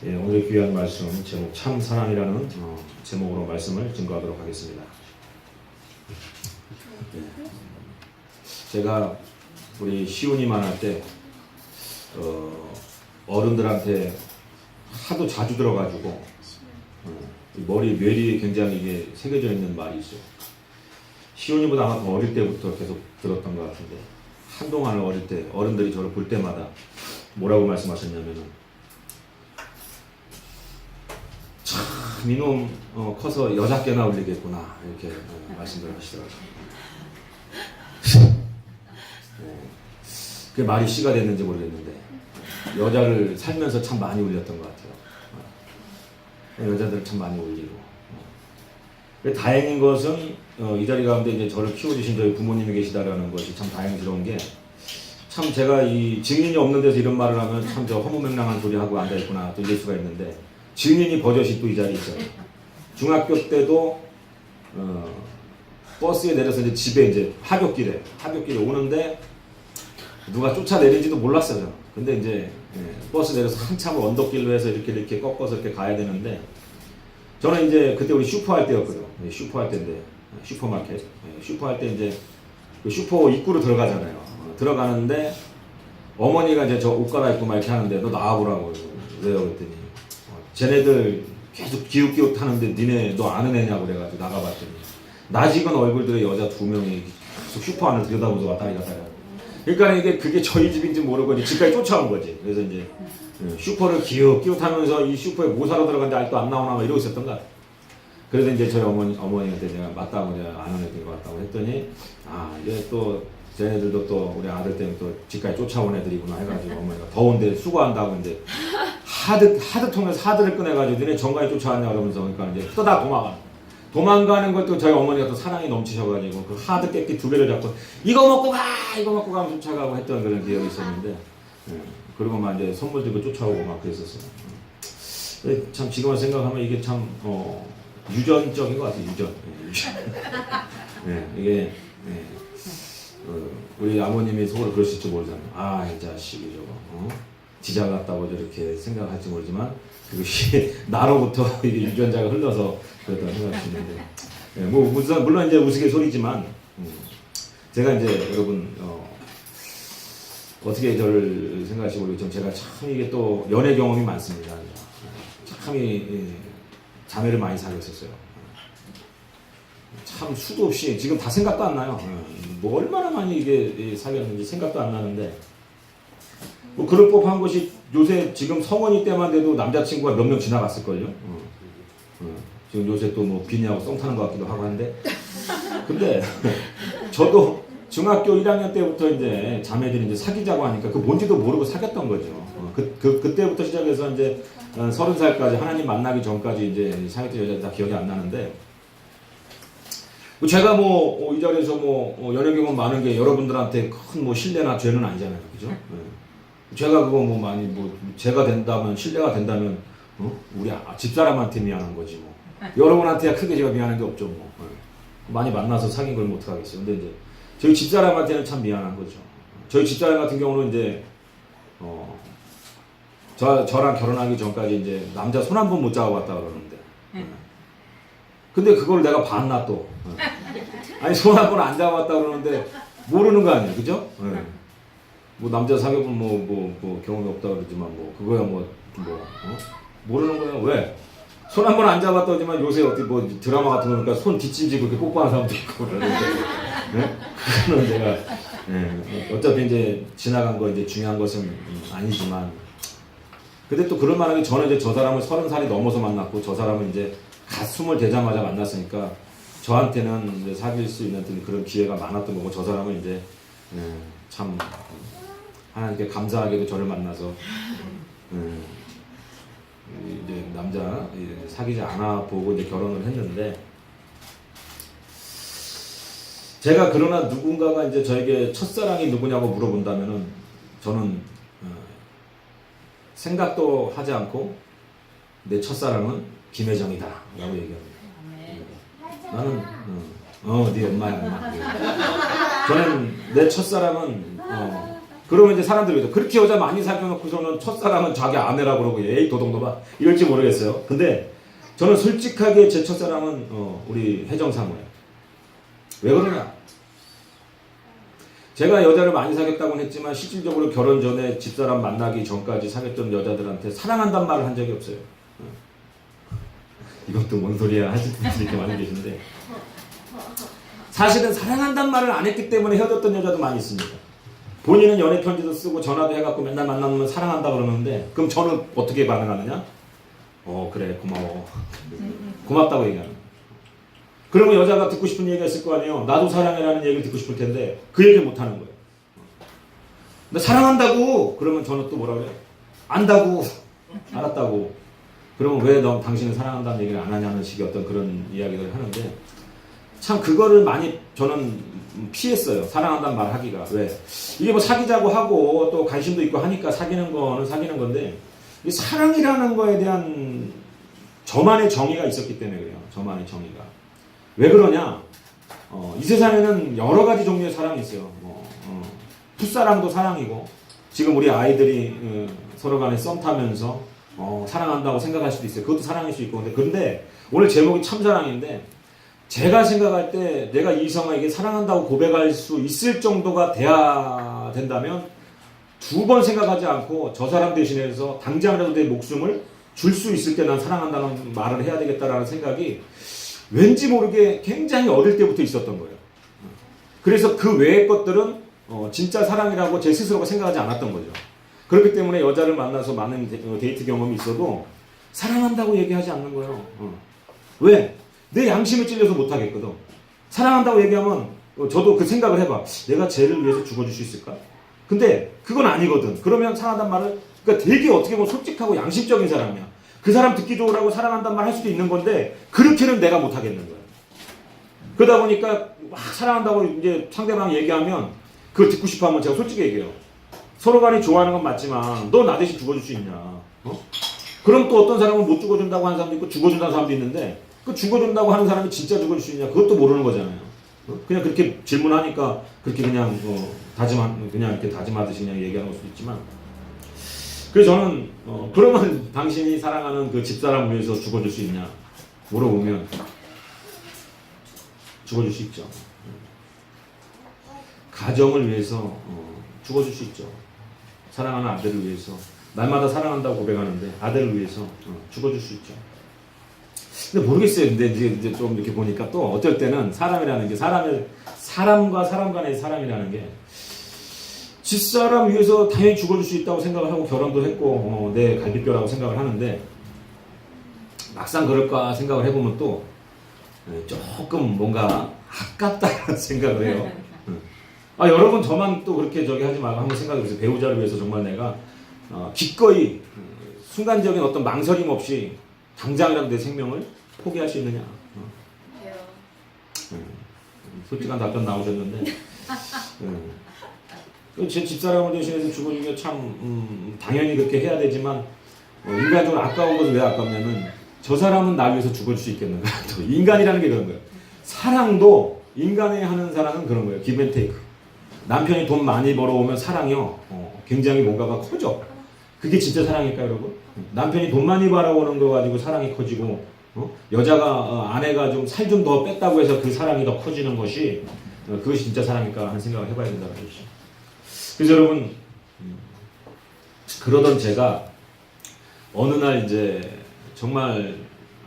예, 오늘 귀한 말씀 제목 참 사랑이라는 제목으로 말씀을 증거하도록 하겠습니다. 예. 제가 우리 시온이만 할 때 어른들한테 하도 자주 들어가지고 머리 뇌리에 굉장히 이게 새겨져 있는 말이 있어요. 시온이보다 아마 더 어릴 때부터 계속 들었던 것 같은데 한동안 어릴 때 어른들이 저를 볼 때마다 뭐라고 말씀하셨냐면은 참 이놈 커서 여자께나 울리겠구나 이렇게 말씀을 하시더라고요. 그게 말이 씨가 됐는지 모르겠는데 여자를 살면서 참 많이 울렸던 것 같아요. 여자들 참 많이 울리고 다행인 것은 이 자리 가운데 이제 저를 키워주신 저희 부모님이 계시다라는 것이 참 다행스러운 게 참 제가 이 증인이 없는 데서 이런 말을 하면 참 저 허무맹랑한 소리 하고 앉아있구나 또 이럴 수가 있는데 증인이 버젓이 또 이 자리에 있어요. 중학교 때도 버스에 내려서 이제 집에 이제 하굣길에 오는데 누가 쫓아내린지도 몰랐어요. 근데 이제 버스 내려서 한참 언덕길로 해서 이렇게 꺾어서 이렇게 가야 되는데 저는 이제 그때 우리 슈퍼 할 때였거든요. 슈퍼 할 때인데 슈퍼마켓 슈퍼 할 때 이제 그 슈퍼 입구로 들어가잖아요. 들어가는데 어머니가 이제 저 옷 갈아입고 막 이렇게 하는데 너 나와보라고. 왜요? 그랬더니 쟤네들 계속 기웃기웃 하는데 니네 너 아는 애냐고 그래가지고 나가봤더니 낯익은 얼굴들의 여자 2명이 계속 슈퍼 안을 들여다보면서 왔다 갔다 해요. 그러니까 이게 그게 저희 집인지 모르고 이제 집까지 쫓아온 거지. 그래서 이제 슈퍼를 기웃기웃하면서 이 슈퍼에 뭐 사러 들어갔는데 아직도 안 나오나 막 이러고 있었던 것 같아요. 그래서 이제 저희 어머니한테 제가 맞다고 제가 아는 애들 같다고 했더니 이제 또 쟤네들도 또 우리 아들 때문에 또 집까지 쫓아온 애들이구나 해가지고 어머니가 더운데 수고한다고 이제 하드 통해서 하드를 꺼내가지고 너네 정가에 쫓아왔냐 그러면서 그러니까 이제 떠다 도망가는 것도 저희 어머니가 또 사랑이 넘치셔가지고 그 하드 깨끼 2개를 잡고 이거 먹고 가면 쫓아가고 했던 그런 기억이 있었는데 그리고 막 이제 선물 들고 쫓아오고 막 그랬었어요. 참 지금만 생각하면 이게 참 유전적인 것 같아요. 유전. 이게 우리 아버님이 속으로 그러실지 모르잖아요. 이 자식이 저거 지잘 났다고 저렇게 생각할지 모르지만 그것이 나로부터 이게 유전자가 흘러서 그랬다고 생각할 수 있는데 물론 이제 우스갯소리지만 제가 이제 여러분 어떻게 저를 생각하시고 모르겠지만 제가 참 이게 또 연애 경험이 많습니다. 참 자매를 많이 사귀었었어요. 참 수도 없이 지금 다 생각도 안 나요. 뭐 얼마나 많이 이게 사귀었는지 생각도 안 나는데 뭐 그럴 법한 것이 요새 지금 성원이 때만 돼도 남자친구가 몇 명 지나갔을걸요. 지금 요새 또 뭐 비니하고 썸 타는 것 같기도 하고 한데 근데 저도 중학교 1학년 때부터 이제 자매들이 이제 사귀자고 하니까 그 뭔지도 모르고 사귀었던 거죠. 그때부터 시작해서 이제 30살까지 하나님 만나기 전까지 이제 사귀었던 여자들 다 기억이 안 나는데 제가 이 자리에서 연애 경험 많은 게 여러분들한테 큰 신뢰나 죄는 아니잖아요. 그죠? 제가 그거 제가 된다면, 신뢰가 된다면, 우리 집사람한테 미안한 거지 여러분한테야 크게 제가 미안한 게 없죠 많이 만나서 사귄 걸 못하겠어요. 근데 이제 저희 집사람한테는 참 미안한 거죠. 저희 집사람 같은 경우는 이제, 저랑 결혼하기 전까지 이제 남자 손 한 번 못 잡아봤다 그러는데. 근데 그걸 내가 봤나 또. 아니 손 한 번 안 잡았다 그러는데 모르는 거 아니에요, 그죠? 남자 사귀어본 경험이 없다 그러지만 그거야 모르는 거예요. 왜? 손 한 번 안 잡았다 그러지만 요새 어떻게 드라마 같은 거 보니까 손 뒷짐지고 이렇게 뽀뽀하는 사람도 있고 그러는데 그거는 제가 어차피 이제 지나간 거 이제 중요한 것은 아니지만 근데 또 그런 말하기 저는 이제 저 사람을 30살이 넘어서 만났고 저 사람은 이제 갓 20 되자마자 만났으니까 저한테는 이제 사귈 수 있는 그런 기회가 많았던 거고 저 사람은 이제 참 하나님께 감사하게도 저를 만나서 이제 남자 사귀지 않아 보고 이제 결혼을 했는데 제가 그러나 누군가가 이제 저에게 첫사랑이 누구냐고 물어본다면은 저는 생각도 하지 않고 내 첫사랑은 김혜정이다 라고 얘기합니다. 나는 네 엄마야 엄마. 저는 내 첫사랑은 그러면 이제 사람들이 그러죠. 그렇게 여자 많이 사귀어놓고서는 첫사랑은 자기 아내라고 그러고 에이 도둑놈아 이럴지 모르겠어요. 근데 저는 솔직하게 제 첫사랑은 우리 혜정사모예요. 왜 그러냐? 제가 여자를 많이 사귀었다고는 했지만 실질적으로 결혼 전에 집사람 만나기 전까지 사귀었던 여자들한테 사랑한다는 말을 한 적이 없어요. 이것도 뭔 소리야 하시는 분들이 이렇게 많이 계신데 사실은 사랑한다는 말을 안 했기 때문에 헤어졌던 여자도 많이 있습니다. 본인은 연애 편지도 쓰고 전화도 해갖고 맨날 만나면 사랑한다 그러는데 그럼 저는 어떻게 반응하느냐? 그래 고마워. 고맙다고 얘기하는 거예요. 그러면 여자가 듣고 싶은 얘기가 있을 거 아니에요. 나도 사랑해라는 얘기를 듣고 싶을 텐데 그 얘기를 못 하는 거예요. 나 사랑한다고 그러면 저는 또 뭐라 그래요? 안다고 알았다고 그러면 왜 너 당신은 사랑한다는 얘기를 안 하냐는 식의 어떤 그런 이야기를 하는데 참 그거를 많이 저는 피했어요. 사랑한다는 말 하기가. 왜? 이게 뭐 사귀자고 하고 또 관심도 있고 하니까 사귀는 거는 사귀는 건데 이 사랑이라는 거에 대한 저만의 정의가 있었기 때문에 그래요. 저만의 정의가. 왜 그러냐? 이 세상에는 여러 가지 종류의 사랑이 있어요. 풋사랑도 사랑이고 지금 우리 아이들이 서로 간에 썸 타면서 사랑한다고 생각할 수도 있어요. 그것도 사랑일 수 있고 근데 오늘 제목이 참사랑인데 제가 생각할 때 내가 이성에게 사랑한다고 고백할 수 있을 정도가 돼야 된다면 두 번 생각하지 않고 저 사람 대신해서 당장이라도 내 목숨을 줄 수 있을 때 난 사랑한다는 말을 해야 되겠다라는 생각이 왠지 모르게 굉장히 어릴 때부터 있었던 거예요. 그래서 그 외의 것들은 진짜 사랑이라고 제 스스로가 생각하지 않았던 거죠. 그렇기 때문에 여자를 만나서 많은 데이트 경험이 있어도 사랑한다고 얘기하지 않는 거예요. 왜? 내 양심에 찔려서 못하겠거든. 사랑한다고 얘기하면 저도 그 생각을 해봐. 내가 쟤를 위해서 죽어줄 수 있을까? 근데 그건 아니거든. 그러면 사랑한다는 말을 그러니까 되게 어떻게 보면 솔직하고 양심적인 사람이야. 그 사람 듣기 좋으라고 사랑한다는 말 할 수도 있는 건데 그렇게는 내가 못하겠는 거야. 그러다 보니까 막 사랑한다고 이제 상대방 얘기하면 그거 듣고 싶어 하면 제가 솔직히 얘기해요. 서로 간에 좋아하는 건 맞지만 너 나 대신 죽어줄 수 있냐? 그럼 또 어떤 사람은 못 죽어준다고 하는 사람도 있고 죽어준다는 사람도 있는데 그 죽어준다고 하는 사람이 진짜 죽어줄 수 있냐? 그것도 모르는 거잖아요. 그냥 그렇게 질문하니까 그렇게 그냥 그냥 이렇게 다짐하듯이 그냥 얘기하는 걸 수도 있지만 그래서 저는 그러면 당신이 사랑하는 그 집사람을 위해서 죽어줄 수 있냐? 물어보면 죽어줄 수 있죠. 가정을 위해서 죽어줄 수 있죠. 사랑하는 아들을 위해서 날마다 사랑한다고 고백하는데 아들을 위해서 죽어줄 수 있죠. 근데 모르겠어요. 근데 이제 좀 이렇게 보니까 또 어쩔 때는 사람이라는 게 사람과 사람 간의 사람이라는 게 집사람 위해서 당연히 죽어줄 수 있다고 생각을 하고 결혼도 했고 내 갈비뼈라고 생각을 하는데 막상 그럴까 생각을 해보면 또 조금 뭔가 아깝다는 생각을 해요. 여러분 저만 또 그렇게 하지 말고 한번 생각해보세요. 배우자를 위해서 정말 내가 기꺼이 순간적인 어떤 망설임 없이 당장이라도 내 생명을 포기할 수 있느냐. 솔직한 답변 나오셨는데 제 집사람을 대신해서 죽어주기가 참 당연히 그렇게 해야 되지만 인간적으로 아까운 것은 왜 아깝냐면 저 사람은 날 위해서 죽을 수 있겠는가. 또 인간이라는 게 그런 거예요. 사랑도 인간이 하는 사랑은 그런 거예요. give and take. 남편이 돈 많이 벌어오면 사랑이요 굉장히 뭔가가 커져. 그게 진짜 사랑일까요, 여러분? 남편이 돈 많이 벌어오는 거 가지고 사랑이 커지고 여자가 아내가 좀 살 좀 더 뺐다고 해서 그 사랑이 더 커지는 것이 그것이 진짜 사랑일까 하는 생각을 해봐야 된다는 것이죠. 그래서 여러분 그러던 제가 어느 날 이제 정말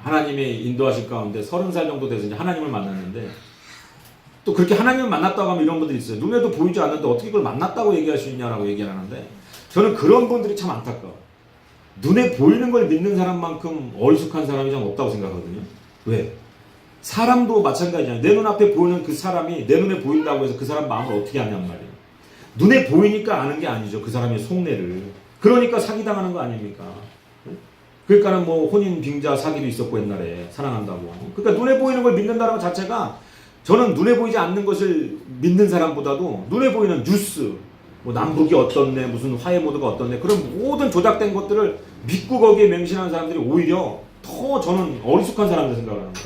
하나님의 인도하실 가운데 30살 정도 돼서 이제 하나님을 만났는데 또 그렇게 하나님을 만났다고 하면 이런 분들이 있어요. 눈에도 보이지 않는데 어떻게 그걸 만났다고 얘기할 수 있냐라고 얘기하는데 저는 그런 분들이 참 안타까워. 눈에 보이는 걸 믿는 사람만큼 어리숙한 사람이 참 없다고 생각하거든요. 왜? 사람도 마찬가지잖아요. 내 눈앞에 보이는 그 사람이 내 눈에 보인다고 해서 그 사람 마음을 어떻게 아냔 말이에요. 눈에 보이니까 아는 게 아니죠. 그 사람의 속내를. 그러니까 사기당하는 거 아닙니까? 그러니까는 뭐 혼인 빙자 사기도 있었고 옛날에 사랑한다고. 그러니까 눈에 보이는 걸 믿는다는 것 자체가 저는 눈에 보이지 않는 것을 믿는 사람보다도 눈에 보이는 뉴스, 뭐 남북이 어떻네, 무슨 화해 모드가 어떻네, 그런 모든 조작된 것들을 믿고 거기에 맹신하는 사람들이 오히려 더 저는 어리숙한 사람들 생각을 합니다.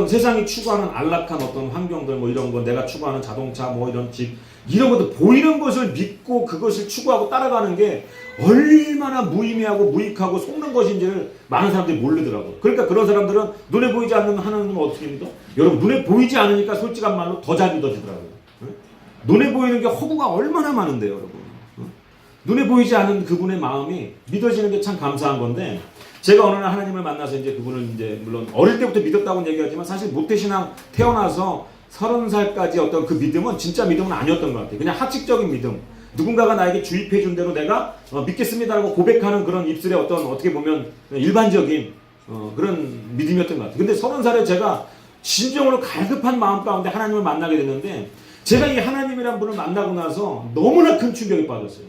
세상이 추구하는 안락한 어떤 환경들 뭐 이런 거 내가 추구하는 자동차 뭐 이런 집 이런 것도 보이는 것을 믿고 그것을 추구하고 따라가는 게 얼마나 무의미하고 무익하고 속는 것인지를 많은 사람들이 모르더라고요. 그러니까 그런 사람들은 눈에 보이지 않는 하나님을 어떻게 믿어? 여러분 눈에 보이지 않으니까 솔직한 말로 더 잘 믿어지더라고요. 눈에 보이는 게 허구가 얼마나 많은데요, 여러분. 눈에 보이지 않는 그분의 마음이 믿어지는 게 참 감사한 건데 제가 어느 날 하나님을 만나서 이제 그분을 이제 물론 어릴 때부터 믿었다고는 얘기하지만 사실 모태신앙 태어나서 30살까지 어떤 그 믿음은 진짜 믿음은 아니었던 것 같아요. 그냥 학식적인 믿음. 누군가가 나에게 주입해 준 대로 내가 믿겠습니다라고 고백하는 그런 입술의 어떤 어떻게 보면 일반적인 그런 믿음이었던 것 같아요. 근데 30살에 제가 진정으로 갈급한 마음 가운데 하나님을 만나게 됐는데 제가 이 하나님이란 분을 만나고 나서 너무나 큰 충격에 빠졌어요.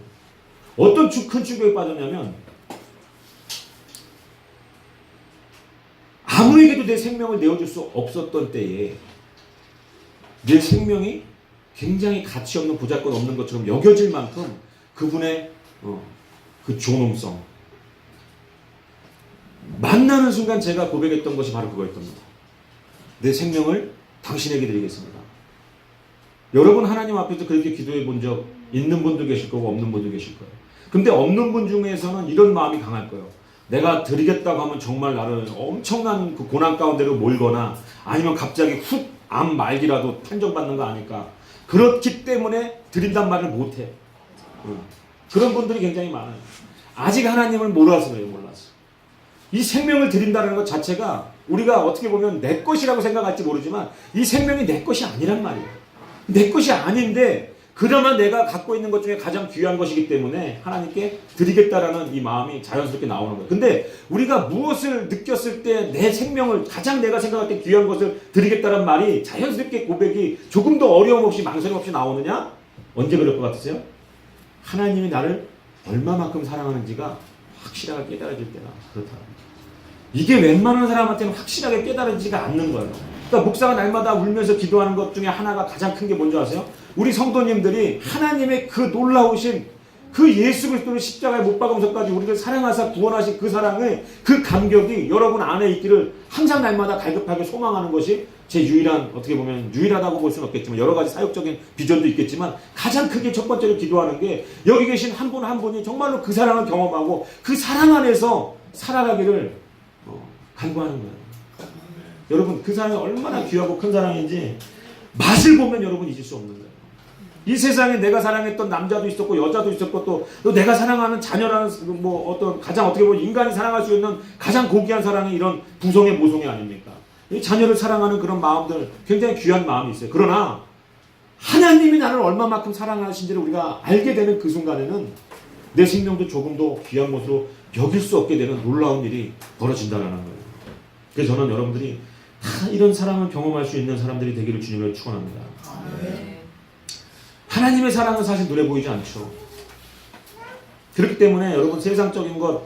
어떤 큰 충격에 빠졌냐면 아무에게도 내 생명을 내어줄 수 없었던 때에 내 생명이 굉장히 가치 없는 보잘것 없는 것처럼 여겨질 만큼 그분의 그 존엄성 만나는 순간 제가 고백했던 것이 바로 그거였던 겁니다. 내 생명을 당신에게 드리겠습니다. 여러분 하나님 앞에서 그렇게 기도해 본 적 있는 분도 계실 거고 없는 분도 계실 거예요. 근데 없는 분 중에서는 이런 마음이 강할 거예요. 내가 드리겠다고 하면 정말 나를 엄청난 그 고난 가운데로 몰거나 아니면 갑자기 훅 암 말기라도 판정받는 거 아닐까. 그렇기 때문에 드린단 말을 못해. 그런 분들이 굉장히 많아요. 아직 하나님을 몰라서 그래요. 몰라서. 이 생명을 드린다는 것 자체가 우리가 어떻게 보면 내 것이라고 생각할지 모르지만 이 생명이 내 것이 아니란 말이에요. 내 것이 아닌데 그나마 내가 갖고 있는 것 중에 가장 귀한 것이기 때문에 하나님께 드리겠다라는 이 마음이 자연스럽게 나오는 거예요. 근데 우리가 무엇을 느꼈을 때 내 생명을 가장 내가 생각할 때 귀한 것을 드리겠다는 말이 자연스럽게 고백이 조금 더 어려움 없이 망설임 없이 나오느냐? 언제 그럴 것 같으세요? 하나님이 나를 얼마만큼 사랑하는지가 확실하게 깨달아질 때가 그렇다. 이게 웬만한 사람한테는 확실하게 깨달아지지가 않는 거예요. 그러니까 목사가 날마다 울면서 기도하는 것 중에 하나가 가장 큰 게 뭔지 아세요? 우리 성도님들이 하나님의 그 놀라우신 그 예수 그리스도를 십자가에 못 박으면서까지 우리를 사랑하사 구원하신 그 사랑의 그 감격이 여러분 안에 있기를 항상 날마다 갈급하게 소망하는 것이 제 유일한 어떻게 보면 유일하다고 볼 수는 없겠지만 여러 가지 사역적인 비전도 있겠지만 가장 크게 첫 번째로 기도하는 게 여기 계신 한 분 한 분이 정말로 그 사랑을 경험하고 그 사랑 안에서 살아가기를 간구하는 거예요. 여러분 그 사랑이 얼마나 귀하고 큰 사랑인지 맛을 보면 여러분 잊을 수 없는 거예요. 이 세상에 내가 사랑했던 남자도 있었고 여자도 있었고 또 내가 사랑하는 자녀라는 뭐 어떤 가장 어떻게 보면 인간이 사랑할 수 있는 가장 고귀한 사랑이 이런 부성의 모성이 아닙니까? 이 자녀를 사랑하는 그런 마음들 굉장히 귀한 마음이 있어요. 그러나 하나님이 나를 얼마만큼 사랑하신지를 우리가 알게 되는 그 순간에는 내 생명도 조금 더 귀한 것으로 여길 수 없게 되는 놀라운 일이 벌어진다는 거예요. 그래서 저는 여러분들이 다 이런 사랑을 경험할 수 있는 사람들이 되기를 주님을 축원합니다. 하나님의 사랑은 사실 눈에 보이지 않죠. 그렇기 때문에 여러분 세상적인 것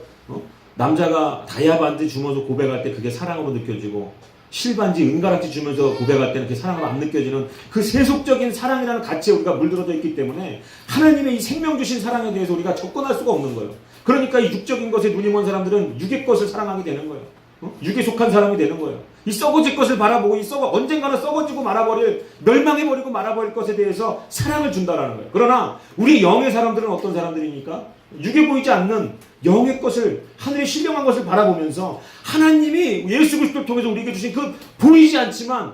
남자가 다이아 반지 주면서 고백할 때 그게 사랑으로 느껴지고 실반지 은가락지 주면서 고백할 때는 그게 사랑으로 안 느껴지는 그 세속적인 사랑이라는 가치에 우리가 물들어져 있기 때문에 하나님의 이 생명 주신 사랑에 대해서 우리가 접근할 수가 없는 거예요. 그러니까 이 육적인 것에 눈이 먼 사람들은 육의 것을 사랑하게 되는 거예요. 육에 속한 사람이 되는 거예요. 이 썩어질 것을 바라보고 언젠가는 썩어지고 말아버릴 멸망해버리고 말아버릴 것에 대해서 사랑을 준다라는 거예요. 그러나 우리 영의 사람들은 어떤 사람들입니까? 육에 보이지 않는 영의 것을 하늘의 신령한 것을 바라보면서 하나님이 예수 그리스도를 통해서 우리에게 주신 그 보이지 않지만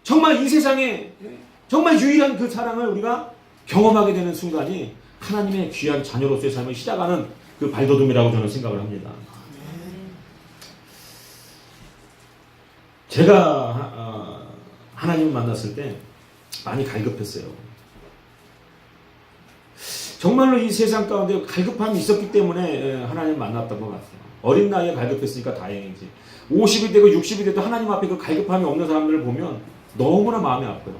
정말 이 세상에 정말 유일한 그 사랑을 우리가 경험하게 되는 순간이 하나님의 귀한 자녀로서의 삶을 시작하는 그 발돋움이라고 저는 생각을 합니다. 제가 하나님을 만났을 때 많이 갈급했어요. 정말로 이 세상 가운데 갈급함이 있었기 때문에 하나님을 만났던 것 같아요. 어린 나이에 갈급했으니까 다행이지. 50이 되고 60이 돼도 하나님 앞에 그 갈급함이 없는 사람들을 보면 너무나 마음이 아파요.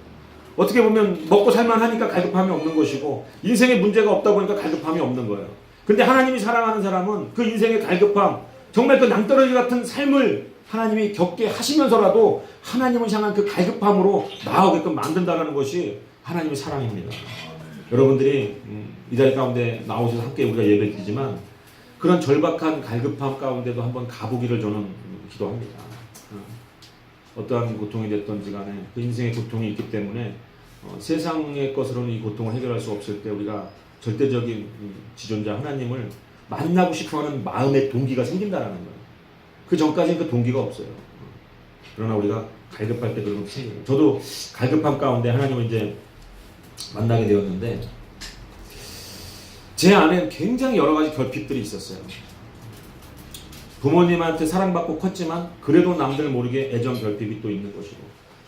어떻게 보면 먹고 살만하니까 갈급함이 없는 것이고 인생에 문제가 없다 보니까 갈급함이 없는 거예요. 근데 하나님이 사랑하는 사람은 그 인생의 갈급함, 정말 그 낭떠러지 같은 삶을 하나님이 겪게 하시면서라도 하나님을 향한 그 갈급함으로 나아오게끔 만든다는 것이 하나님의 사랑입니다. 여러분들이 이 자리 가운데 나오셔서 함께 우리가 예배드리지만 그런 절박한 갈급함 가운데도 한번 가보기를 저는 기도합니다. 어떠한 고통이 됐던지 간에 그 인생의 고통이 있기 때문에 세상의 것으로는 이 고통을 해결할 수 없을 때 우리가 절대적인 지존자 하나님을 만나고 싶어하는 마음의 동기가 생긴다라는 거예요. 그 전까지는 그 동기가 없어요. 그러나 우리가 갈급할 때 그런 것이 생겨요. 저도 갈급함 가운데 하나님을 이제 만나게 되었는데 제 안에 굉장히 여러 가지 결핍들이 있었어요. 부모님한테 사랑받고 컸지만 그래도 남들 모르게 애정 결핍이 또 있는 것이고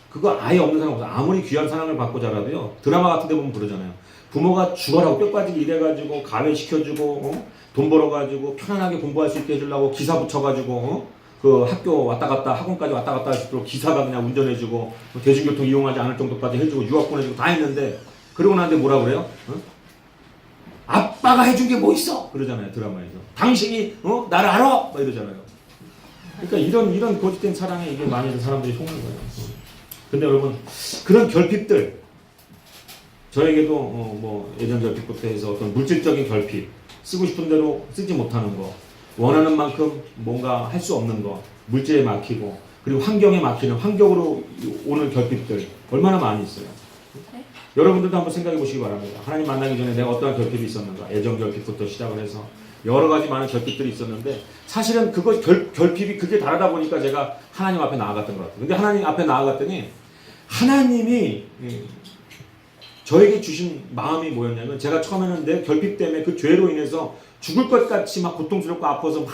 그거 아예 없는 사람 없어요. 아무리 귀한 사랑을 받고 자라도요. 드라마 같은 데 보면 그러잖아요. 부모가 죽어라고 뼈까지 일해가지고 가외시켜주고 돈 벌어가지고 편안하게 공부할 수 있게 해주려고 기사 붙여가지고 그 학교 왔다 갔다 학원까지 왔다 갔다 할 수 있도록 기사가 그냥 운전해주고 대중교통 이용하지 않을 정도까지 해주고 유학 보내주고 다 했는데 그러고 나한테 뭐라 그래요? 아빠가 해준 게 뭐 있어? 그러잖아요 드라마에서. 당신이 나를 알아? 막 이러잖아요. 그러니까 이런 거짓된 사랑에 이게 많이 사람들이 속는 거예요. 근데 여러분 그런 결핍들 저에게도 뭐 예전 결핍부터 해서 어떤 물질적인 결핍 쓰고 싶은 대로 쓰지 못하는 거 원하는 만큼 뭔가 할 수 없는 거 물질에 막히고 그리고 환경에 막히는 환경으로 오는 결핍들 얼마나 많이 있어요. 여러분들도 한번 생각해 보시기 바랍니다. 하나님 만나기 전에 내가 어떠한 결핍이 있었는가. 애정 결핍부터 시작을 해서 여러 가지 많은 결핍들이 있었는데 사실은 그거 결핍이 그게 다르다 보니까 제가 하나님 앞에 나아갔던 것 같아요. 근데 하나님 앞에 나아갔더니 하나님이 저에게 주신 마음이 뭐였냐면 제가 처음에는 내 결핍 때문에 그 죄로 인해서 죽을 것 같이 막 고통스럽고 아파서 막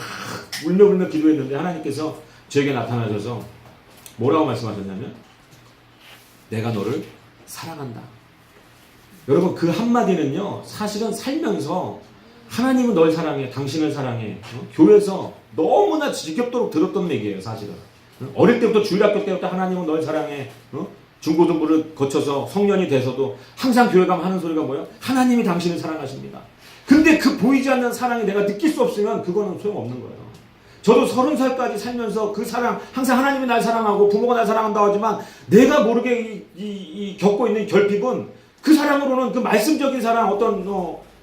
울며 기도했는데 하나님께서 저에게 나타나셔서 뭐라고 말씀하셨냐면 내가 너를 사랑한다. 여러분 그 한마디는요 사실은 살면서 하나님은 널 사랑해 당신을 사랑해 교회에서 너무나 지겹도록 들었던 얘기예요 사실은. 어릴 때부터 주일학교 때부터 하나님은 널 사랑해 중고등부를 거쳐서 성년이 돼서도 항상 교회 가면 하는 소리가 뭐예요? 하나님이 당신을 사랑하십니다. 근데 그 보이지 않는 사랑이 내가 느낄 수 없으면 그거는 소용없는 거예요. 저도 30살까지 살면서 그 사랑 항상 하나님이 날 사랑하고 부모가 날 사랑한다고 하지만 내가 모르게 겪고 있는 결핍은 그 사랑으로는 그 말씀적인 사랑 어떤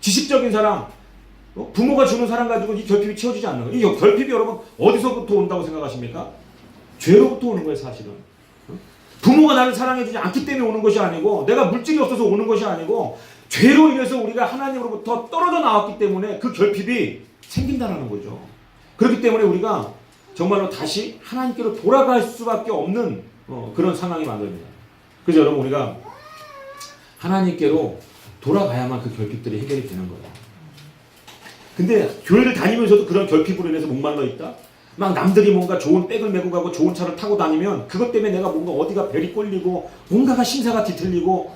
지식적인 사랑 부모가 주는 사랑 가지고 이 결핍이 채워지지 않는 거예요. 이 결핍이 여러분 어디서부터 온다고 생각하십니까? 죄로부터 오는 거예요 사실은. 부모가 나를 사랑해주지 않기 때문에 오는 것이 아니고 내가 물질이 없어서 오는 것이 아니고 죄로 인해서 우리가 하나님으로부터 떨어져 나왔기 때문에 그 결핍이 생긴다는 거죠. 그렇기 때문에 우리가 정말로 다시 하나님께로 돌아갈 수밖에 없는 그런 상황이 만듭니다. 그래서 여러분 우리가 하나님께로 돌아가야만 그 결핍들이 해결이 되는 거예요. 근데 교회를 다니면서도 그런 결핍으로 인해서 목말라 있다? 막 남들이 뭔가 좋은 백을 메고 가고 좋은 차를 타고 다니면 그것 때문에 내가 뭔가 어디가 벨이 꼴리고 뭔가가 심사가 뒤틀리고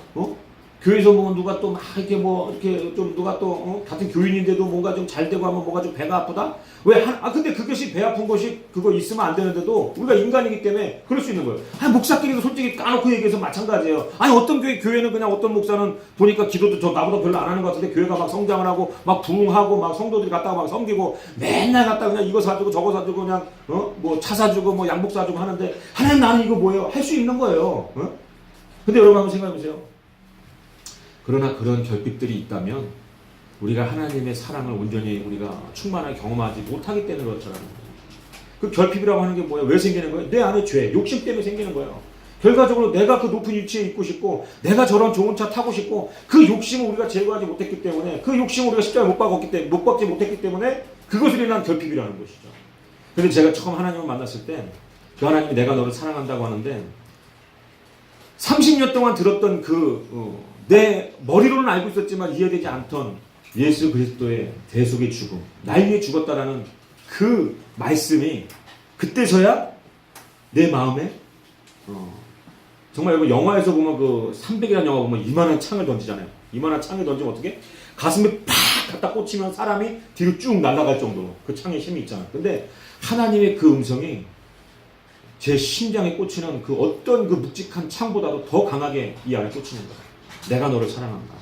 교회에서 뭐 누가 또 막 이렇게 뭐 이렇게 좀 누가 또 같은 교인인데도 뭔가 좀 잘 되고 하면 뭔가 좀 배가 아프다? 왜? 근데 그것이 배 아픈 것이 그거 있으면 안 되는데도 우리가 인간이기 때문에 그럴 수 있는 거예요. 목사끼리도 솔직히 까놓고 얘기해서 마찬가지예요. 어떤 교회는 그냥 어떤 목사는 보니까 기도도 저 나보다 별로 안 하는 것 같은데 교회가 막 성장을 하고 막 부흥하고 막 성도들이 갔다가 막 섬기고 맨날 갔다가 그냥 이거 사주고 저거 사주고 그냥 뭐 차 사주고 뭐 양복 사주고 하는데 하나님 나는 이거 뭐예요? 할 수 있는 거예요. 근데 여러분 한번 생각해 보세요. 그러나 그런 결핍들이 있다면 우리가 하나님의 사랑을 온전히 우리가 충만하게 경험하지 못하기 때문에 그렇더라는 거예요. 그 결핍이라고 하는 게 뭐예요? 왜 생기는 거예요? 내 안에 죄, 욕심 때문에 생기는 거예요. 결과적으로 내가 그 높은 위치에 있고 싶고 내가 저런 좋은 차 타고 싶고 그 욕심을 우리가 제거하지 못했기 때문에 그 욕심을 우리가 십자가에 못 박지 못했기 때문에 그것으로 인한 결핍이라는 것이죠. 그런데 제가 처음 하나님을 만났을 때 그 하나님이 내가 너를 사랑한다고 하는데 30년 동안 들었던 내 머리로는 알고 있었지만 이해되지 않던 예수 그리스도의 대속의 죽음, 날 위해 죽었다라는 그 말씀이 그때서야 내 마음에 정말 여러분 영화에서 보면 그 300이라는 영화 보면 이만한 창을 던지잖아요. 이만한 창을 던지면 어떻게? 가슴에 팍 갖다 꽂히면 사람이 뒤로 쭉 날아갈 정도로 그 창에 힘이 있잖아요. 근데 하나님의 그 음성이 제 심장에 꽂히는 그 어떤 그 묵직한 창보다도 더 강하게 이 안에 꽂히는 거예요. 내가 너를 사랑한다.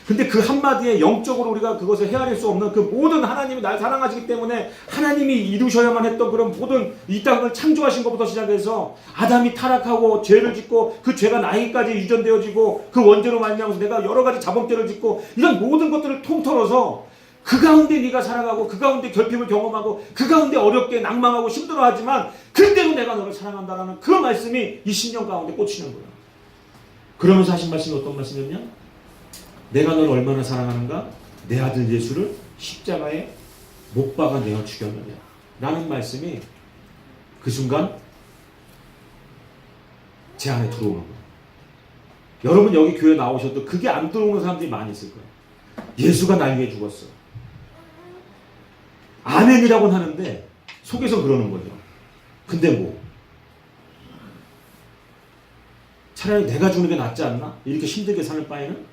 근데 그 한마디에 영적으로 우리가 그것을 헤아릴 수 없는 그 모든 하나님이 날 사랑하시기 때문에 하나님이 이루셔야만 했던 그런 모든 이 땅을 창조하신 것부터 시작해서 아담이 타락하고 죄를 짓고 그 죄가 나에게까지 유전되어지고 그 원죄로 말미암아서 내가 여러 가지 자범죄를 짓고 이런 모든 것들을 통틀어서 그 가운데 네가 살아가고 그 가운데 결핍을 경험하고 그 가운데 어렵게 낭망하고 힘들어하지만 그 근데도 내가 너를 사랑한다라는 그 말씀이 이 심령 가운데 꽂히는 거예요. 그러면서 하신 말씀이 어떤 말씀이었냐? 내가 너를 얼마나 사랑하는가? 내 아들 예수를 십자가에 못 박아 내어 죽였느냐 라는 말씀이 그 순간 제 안에 들어오는 거예요. 여러분 여기 교회 나오셔도 그게 안 들어오는 사람들이 많이 있을 거예요. 예수가 날 위해 죽었어. 아멘이라고는 하는데 속에서 그러는 거죠. 근데 뭐 차라리 내가 주는 게 낫지 않나? 이렇게 힘들게 사는 바에는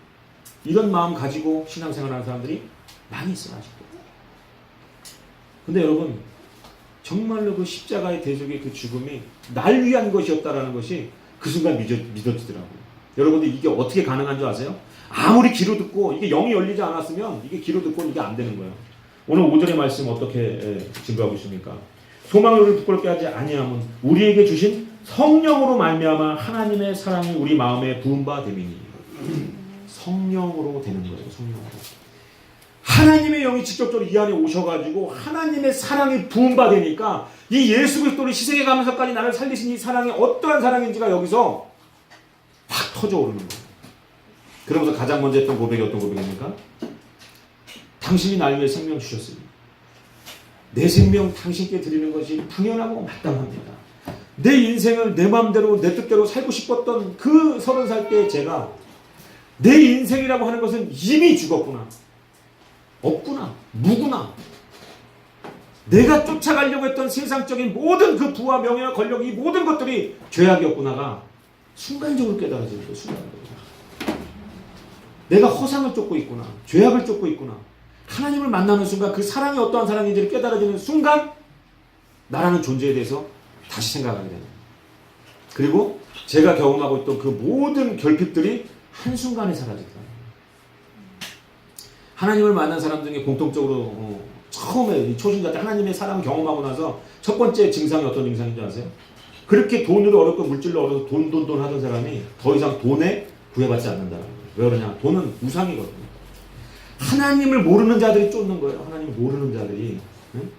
이런 마음 가지고 신앙생활하는 사람들이 많이 있어요. 아직도. 근데 여러분 정말로 그 십자가의 대속의 그 죽음이 날 위한 것이었다라는 것이 그 순간 믿어지더라고요. 여러분들 이게 어떻게 가능한 줄 아세요? 아무리 귀로 듣고 이게 영이 열리지 않았으면 이게 귀로 듣고 이게 안 되는 거예요. 오늘 5절의 말씀 어떻게 증거하고 있습니까? 소망을 부끄럽게 하지 아니함은 우리에게 주신 성령으로 말미암아 하나님의 사랑이 우리 마음에 부은 바 됨이니. 성령으로 되는 거예요. 성령으로. 하나님의 영이 직접적으로 이 안에 오셔가지고 하나님의 사랑이 부은 바 되니까 이 예수 그리스도를 희생해 가면서까지 나를 살리신 이 사랑이 어떠한 사랑인지가 여기서 확 터져오르는 거예요. 그러면서 가장 먼저 했던 고백이 어떤 고백입니까? 당신이 날 위해 생명 주셨으니 내 생명 당신께 드리는 것이 당연하고 마땅합니다. 내 인생을 내 마음대로 내 뜻대로 살고 싶었던 그 30살 때의 제가 내 인생이라고 하는 것은 이미 죽었구나. 없구나. 무구나. 내가 쫓아가려고 했던 세상적인 모든 그 부와 명예와 권력 이 모든 것들이 죄악이었구나가 순간적으로 깨달아지는 거예요. 순간적으로. 내가 허상을 쫓고 있구나. 죄악을 쫓고 있구나. 하나님을 만나는 순간 그 사랑이 어떠한 사랑인지를 깨달아지는 순간 나라는 존재에 대해서 다시 생각하게 되는 거예요. 그리고 제가 경험하고 있던 그 모든 결핍들이 한순간에 사라졌다. 하나님을 만난 사람 중에 공통적으로 처음에 초신자 때 하나님의 사랑 경험하고 나서 첫 번째 증상이 어떤 증상인 줄 아세요? 그렇게 돈으로 어렵고 물질로 어려서 돈 하던 사람이 더 이상 돈에 구애받지 않는다는 거예요. 왜 그러냐? 돈은 우상이거든요. 하나님을 모르는 자들이 쫓는 거예요. 하나님을 모르는 자들이. 응?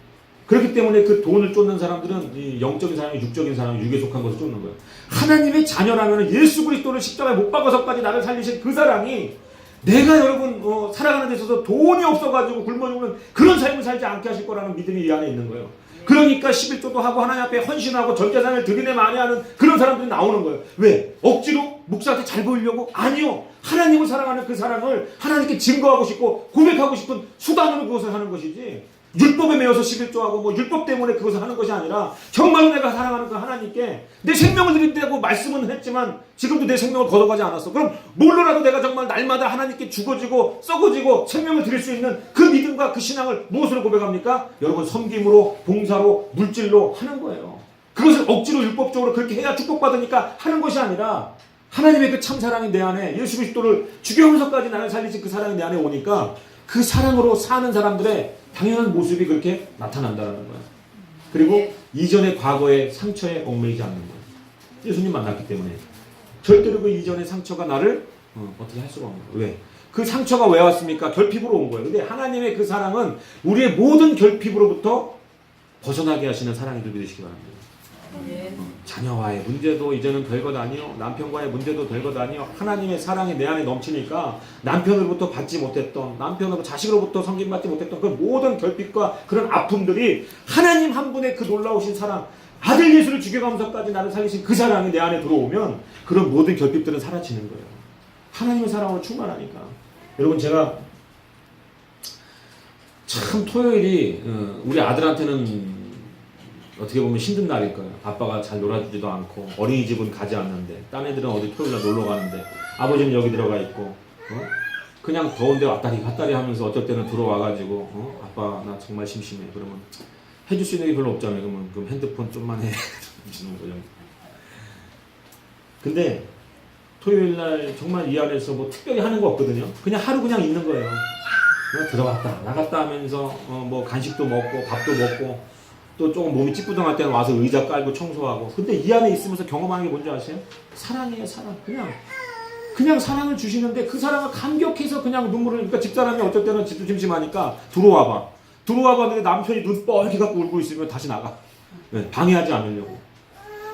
그렇기 때문에 그 돈을 쫓는 사람들은 이 영적인 사람이 육적인 사람이 육에 속한 것을 쫓는 거예요. 하나님의 자녀라면 예수 그리스도를 십자가에 못 박아서까지 나를 살리신 그 사랑이 내가 여러분 살아가는 데 있어서 돈이 없어가지고 굶어 죽는 그런 삶을 살지 않게 하실 거라는 믿음이 이 안에 있는 거예요. 그러니까 11조도 하고 하나님 앞에 헌신하고 전재산을 드리네 많이 하는 그런 사람들이 나오는 거예요. 왜? 억지로 목사한테 잘 보이려고? 아니요. 하나님을 사랑하는 그 사랑을 하나님께 증거하고 싶고 고백하고 싶은 수단으로 그것을 하는 것이지 율법에 매여서 11조하고 뭐 율법 때문에 그것을 하는 것이 아니라 정말로 내가 사랑하는 그 하나님께 내 생명을 드린다고 말씀은 했지만 지금도 내 생명을 걷어가지 않았어. 그럼 뭘로라도 내가 정말 날마다 하나님께 죽어지고 썩어지고 생명을 드릴 수 있는 그 믿음과 그 신앙을 무엇으로 고백합니까? 여러분 섬김으로 봉사로 물질로 하는 거예요. 그것을 억지로 율법적으로 그렇게 해야 축복받으니까 하는 것이 아니라 하나님의 그 참사랑이 내 안에 예수 그리스도를 죽여면서까지 나를 살리신 그 사랑이 내 안에 오니까 그 사랑으로 사는 사람들의 당연한 모습이 그렇게 나타난다는 거예요. 그리고 이전의 과거의 상처에 얽매이지 않는 거예요. 예수님 만났기 때문에 절대로 그 이전의 상처가 나를 어떻게 할 수가 없는 거예요. 왜? 그 상처가 왜 왔습니까? 결핍으로 온 거예요. 근데 하나님의 그 사랑은 우리의 모든 결핍으로부터 벗어나게 하시는 사랑이 들 믿으시기 바랍니다. 자녀와의 문제도 이제는 별것 아니요. 남편과의 문제도 별것 아니요. 하나님의 사랑이 내 안에 넘치니까 남편으로부터 받지 못했던 남편으로 자식으로부터 섬김받지 못했던 그 모든 결핍과 그런 아픔들이 하나님 한 분의 그 놀라우신 사랑 아들 예수를 죽여가면서까지 나를 살리신 그 사랑이 내 안에 들어오면 그런 모든 결핍들은 사라지는 거예요. 하나님의 사랑으로 충만하니까. 여러분 제가 참 토요일이 우리 아들한테는 어떻게 보면 힘든 날일 거예요. 아빠가 잘 놀아주지도 않고 어린이집은 가지 않는데 딴 애들은 어디 토요일날 놀러 가는데 아버지는 여기 들어가 있고 그냥 더운데 왔다리 갔다리 하면서 어쩔 때는 들어와가지고 아빠 나 정말 심심해. 그러면 해줄 수 있는 게 별로 없잖아요. 그럼 핸드폰 좀만 해 주는 거죠. 근데 토요일날 정말 이 안에서 뭐 특별히 하는 거 없거든요. 그냥 하루 그냥 있는 거예요. 그냥 들어갔다 나갔다 하면서 뭐 간식도 먹고 밥도 먹고 또 조금 몸이 찌뿌둥할 때는 와서 의자 깔고 청소하고. 근데 이 안에 있으면서 경험하는 게 뭔지 아세요? 사랑이에요. 사랑. 그냥 사랑을 주시는데 그 사랑을 감격해서 그냥 눈물을. 그러니까 집사람이 어쩔 때는 집도 심심하니까 들어와봐. 근데 남편이 눈 뻘게 갖고 울고 있으면 다시 나가. 방해하지 않으려고.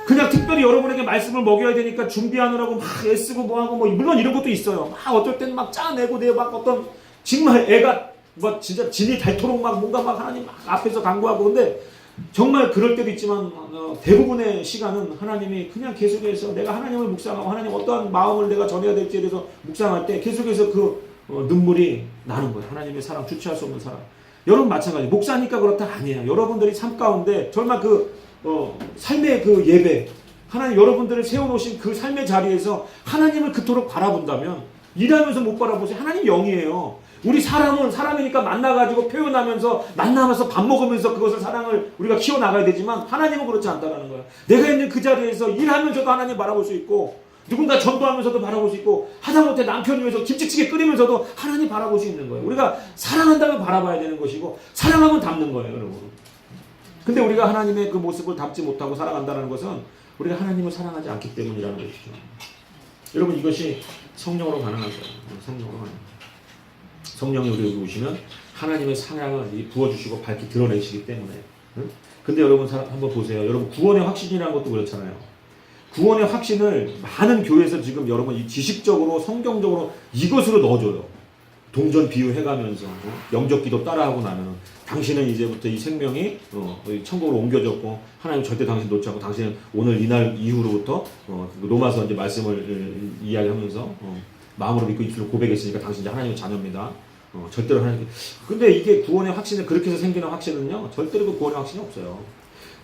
그냥 특별히 여러분에게 말씀을 먹여야 되니까 준비하느라고 막 애쓰고 뭐하고 뭐 물론 이런 것도 있어요. 막 어쩔 때는 막 짜내고 내 막 어떤 정말 애가 뭐 진짜 진이 닳도록 막 뭔가 막 하나님 막 앞에서 간구하고 근데 정말 그럴 때도 있지만 대부분의 시간은 하나님이 그냥 계속해서 내가 하나님을 묵상하고 하나님 어떠한 마음을 내가 전해야 될지에 대해서 묵상할 때 계속해서 그 눈물이 나는 거예요. 하나님의 사랑, 주체할 수 없는 사랑. 여러분 마찬가지. 목사니까 그렇다 아니에요. 여러분들이 삶 가운데 정말 삶의 그 예배, 하나님 여러분들을 세워놓으신 그 삶의 자리에서 하나님을 그토록 바라본다면 일하면서 못 바라보세요. 하나님 영이에요. 우리 사람은 사람이니까 만나가지고 표현하면서 만나면서 밥 먹으면서 그것을 사랑을 우리가 키워나가야 되지만 하나님은 그렇지 않다는 거예요. 내가 있는 그 자리에서 일하면서도 하나님 바라볼 수 있고 누군가 전도하면서도 바라볼 수 있고 하다못해 남편이 위해서 김치찌개 끓이면서도 하나님 바라볼 수 있는 거예요. 우리가 사랑한다면 바라봐야 되는 것이고 사랑하면 담는 거예요. 여러분. 근데 우리가 하나님의 그 모습을 담지 못하고 살아간다는 것은 우리가 하나님을 사랑하지 않기 때문이라는 것이죠. 여러분 이것이 성령으로 가능한 거예요. 성령으로 가능한 거예요. 성령이 우리에게 오시면 하나님의 사랑을 부어주시고 밝히 드러내시기 때문에. 근데 여러분 한번 보세요. 여러분 구원의 확신이라는 것도 그렇잖아요. 구원의 확신을 많은 교회에서 지금 여러분 이 지식적으로 성경적으로 이것으로 넣어줘요. 동전 비유해가면서 영접기도 따라하고 나면 당신은 이제부터 이 생명이 천국으로 옮겨졌고 하나님 절대 당신 놓지 않고 당신은 오늘 이날 이후로부터 로마서 이제 말씀을 이야기하면서 마음으로 믿고 입술로 고백했으니까 당신 이제 하나님의 자녀입니다. 절대로 하나님. 근데 이게 구원의 확신을 그렇게 해서 생기는 확신은요 절대로 그 구원의 확신이 없어요.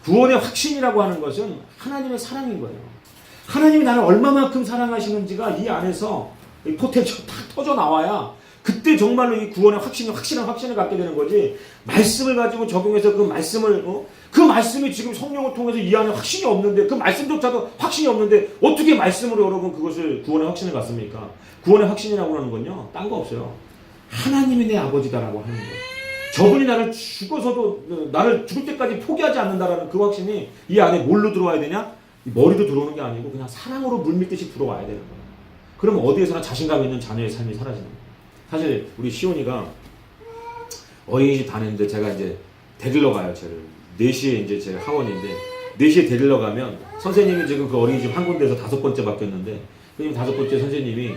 구원의 확신이라고 하는 것은 하나님의 사랑인 거예요. 하나님이 나를 얼마만큼 사랑하시는지가 이 안에서 이 포텐셜 다 터져 나와야 그때 정말로 이 구원의 확신한 확신을 갖게 되는 거지. 말씀을 가지고 적용해서 그 말씀을 그 말씀이 지금 성령을 통해서 이 안에 확신이 없는데 그 말씀조차도 확신이 없는데 어떻게 말씀으로 여러분 그것을 구원의 확신을 갖습니까? 구원의 확신이라고 하는 건요 딴 거 없어요. 하나님이 내 아버지다라고 하는 거예요. 저분이 나를 죽어서도 나를 죽을 때까지 포기하지 않는다라는 그 확신이 이 안에 뭘로 들어와야 되냐? 머리도 들어오는 게 아니고 그냥 사랑으로 물밀듯이 들어와야 되는 거예요. 그러면 어디에서나 자신감 있는 자녀의 삶이 사라지는 거예요. 사실 우리 시온이가 어린이집 다니는데 제가 이제 데리러 가요. 쟤를 4시에 이제 제 하원인데 4시에 데리러 가면 선생님이 지금 그 어린이집 한 군데에서 5번째 바뀌었는데 선생님 5번째 선생님이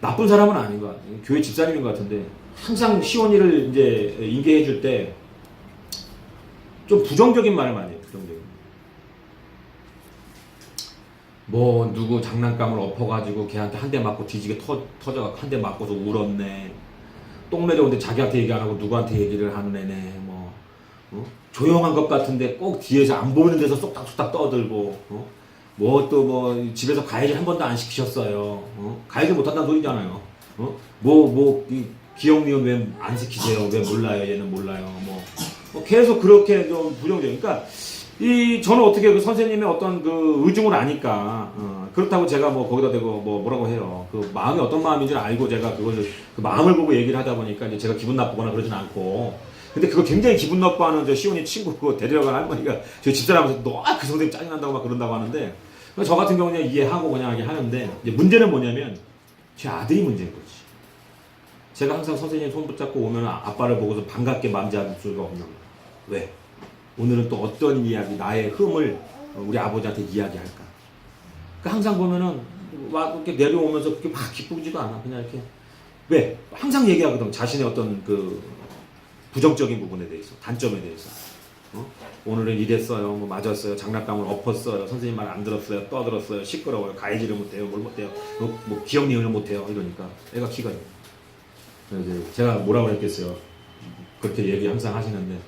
나쁜 사람은 아닌 것 같아요. 교회 집사님인 것 같은데 항상 시온이를 이제 인계해 줄 때 좀 부정적인 말을 많이 해요. 부정적인. 뭐 누구 장난감을 엎어가지고 걔한테 한 대 맞고 뒤지게 터져갖고 한 대 맞고서 울었네. 똥 매려운데 자기한테 얘기 안 하고 누구한테 얘기를 하는 애네. 뭐 조용한 것 같은데 꼭 뒤에서 안 보이는 데서 쏙닥쏙닥 떠들고 뭐 또 뭐 집에서 과일 한 번도 안 시키셨어요. 과일 못한다는 소리잖아요. 기억 니은 왜 안 시키세요? 왜 몰라요? 얘는 몰라요. 뭐 계속 그렇게 좀 부정적. 그러니까 저는 어떻게 그 선생님의 어떤 그 의중을 아니까 그렇다고 제가 뭐 거기다 대고 뭐라고 해요. 그 마음이 어떤 마음인지를 알고 제가 그것을 그 마음을 보고 얘기를 하다 보니까 이제 제가 기분 나쁘거나 그러진 않고. 근데 그거 굉장히 기분 나빠하는 저 시온이 친구 그거 데려간 할머니가 저희 집사람한테 너 그 선생님 짜증난다고 막 그런다고 하는데 저 같은 경우는 이해하고 그냥 하는데 이제 문제는 뭐냐면 제 아들이 문제인 거지. 제가 항상 선생님 손 붙잡고 오면 아빠를 보고서 반갑게 맞이할 수가 없는 거야. 왜? 오늘은 또 어떤 이야기, 나의 흠을 우리 아버지한테 이야기할까? 그러니까 항상 보면은 막 이렇게 내려오면서 그렇게 막 기쁘지도 않아. 그냥 이렇게. 왜? 항상 얘기하거든. 자신의 어떤 그 부정적인 부분에 대해서, 단점에 대해서. 오늘은 이랬어요. 뭐 맞았어요. 장난감을 엎었어요. 선생님 말 안 들었어요. 떠들었어요. 시끄러워요. 가해지를 못해요. 뭘 못해요. 뭐 기억 니은을 못해요. 이러니까 애가 키가 이제 제가 뭐라고 했겠어요. 그렇게 얘기 항상 하시는데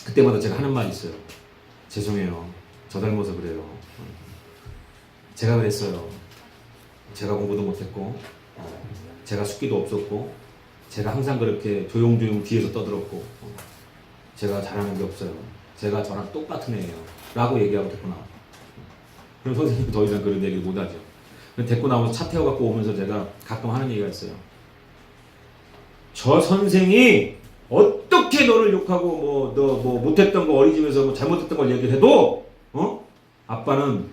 그때마다 제가 하는 말이 있어요. 죄송해요. 저 닮아서 그래요. 제가 그랬어요. 제가 공부도 못했고 제가 숙기도 없었고 제가 항상 그렇게 조용조용 뒤에서 떠들었고 제가 잘하는 게 없어요. 제가 저랑 똑같은 애예요. 라고 얘기하고 데리고 나와요. 그럼 선생님이 더 이상 그런 얘기를 못하죠. 데리고 나와서 차 태워갖고 오면서 제가 가끔 하는 얘기가 있어요. 저 선생이 어떻게 너를 욕하고 너 못했던 거 어린이집에서 뭐 잘못했던 걸 얘기를 해도 아빠는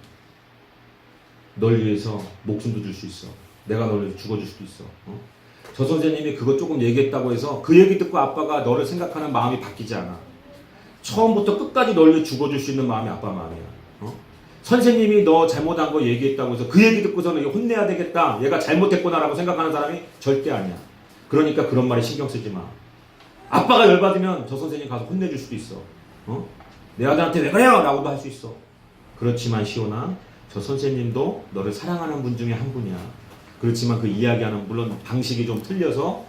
널 위해서 목숨도 줄 수 있어. 내가 너를 죽어줄 수도 있어. 저 선생님이 그거 조금 얘기했다고 해서 그 얘기 듣고 아빠가 너를 생각하는 마음이 바뀌지 않아. 처음부터 끝까지 널 위해 죽어줄 수 있는 마음이 아빠 마음이야. 선생님이 너 잘못한 거 얘기했다고 해서 그 얘기 듣고서는 혼내야 되겠다, 얘가 잘못했구나라고 생각하는 사람이 절대 아니야. 그러니까 그런 말에 신경 쓰지 마. 아빠가 열받으면 저 선생님 가서 혼내줄 수도 있어. 내 아들한테 왜 그래요? 라고도 할 수 있어. 그렇지만 시온아, 저 선생님도 너를 사랑하는 분 중에 한 분이야. 그렇지만 그 이야기하는 물론 방식이 좀 틀려서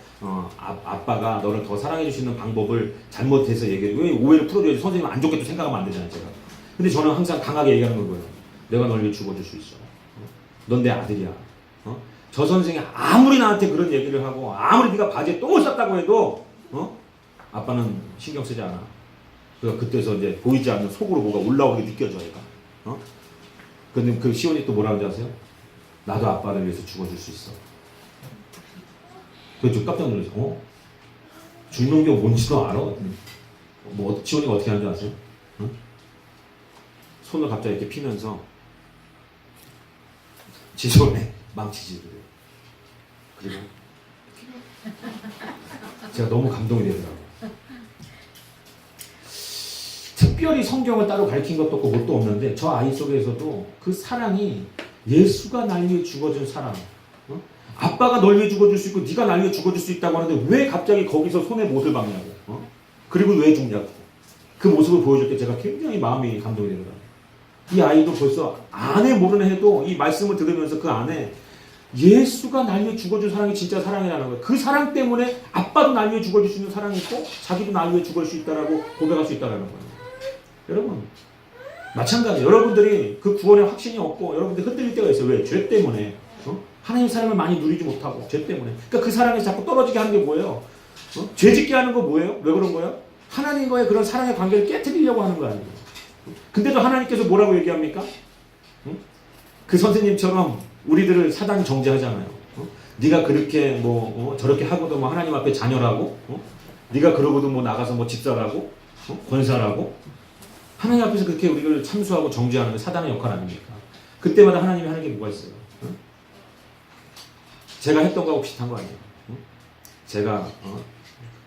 아빠가 너를 더 사랑해 줄 수 있는 방법을 잘못해서 얘기해. 왜 오해를 풀어줘야지. 선생님 안 좋게 또 생각하면 안 되잖아요, 제가. 근데 저는 항상 강하게 얘기하는 거예요. 내가 널 위해 죽어줄 수 있어. 넌 내 아들이야. 저 선생이 아무리 나한테 그런 얘기를 하고 아무리 네가 바지에 똥을 쌌다고 해도 아빠는 신경 쓰지 않아. 그러니까 그때서 이제 보이지 않는 속으로 뭐가 올라오게 느껴져, 얘가. 근데 그 시온이 또 뭐라고 하는지 아세요? 나도 아빠를 위해서 죽어줄 수 있어. 그래서 좀 깜짝 놀랐어. 죽는 게 뭔지도 알아? 시온이가 어떻게 하는지 아세요? 손을 갑자기 이렇게 피면서 제 손에 망치질을 해요. 그리고 제가 너무 감동이 되더라고요. 특별히 성경을 따로 가르친 것도 없고 뭣도 없는데 저 아이 속에서도 그 사랑이 예수가 날 위해 죽어준 사랑, 아빠가 널 위해 죽어줄 수 있고 네가 날 위해 죽어줄 수 있다고 하는데 왜 갑자기 거기서 손에 못을 박냐고, 그리고 왜 죽냐고. 그 모습을 보여줄 때 제가 굉장히 마음이 감동이 되더라고요. 이 아이도 벌써 안에 모르는 해도 이 말씀을 들으면서 그 안에 예수가 날 위해 죽어준 사랑이 진짜 사랑이라는 거예요. 그 사랑 때문에 아빠도 날 위해 죽어줄 수 있는 사랑이 있고 자기도 날 위해 죽을 수 있다라고 고백할 수 있다는 거예요. 여러분 마찬가지. 여러분들이 그 구원의 확신이 없고 여러분들 흔들릴 때가 있어요. 왜? 죄 때문에. 하나님의 사랑을 많이 누리지 못하고 죄 때문에. 그러니까 그 사랑에서 자꾸 떨어지게 하는 게 뭐예요? 죄 짓게 하는 거 뭐예요? 왜 그런 거예요? 하나님과의 그런 사랑의 관계를 깨트리려고 하는 거 아니에요. 근데도 하나님께서 뭐라고 얘기합니까? 그 선생님처럼 우리들을 사단이 정죄하잖아요. 네가 그렇게 저렇게 하고도 하나님 앞에 자녀라고, 네가 그러고도 나가서 집사라고, 권사라고, 하나님 앞에서 그렇게 우리를 참수하고 정죄하는 게 사단의 역할 아닙니까? 그때마다 하나님이 하는 게 뭐가 있어요? 제가 했던 거하고 비슷한 거 아니에요? 제가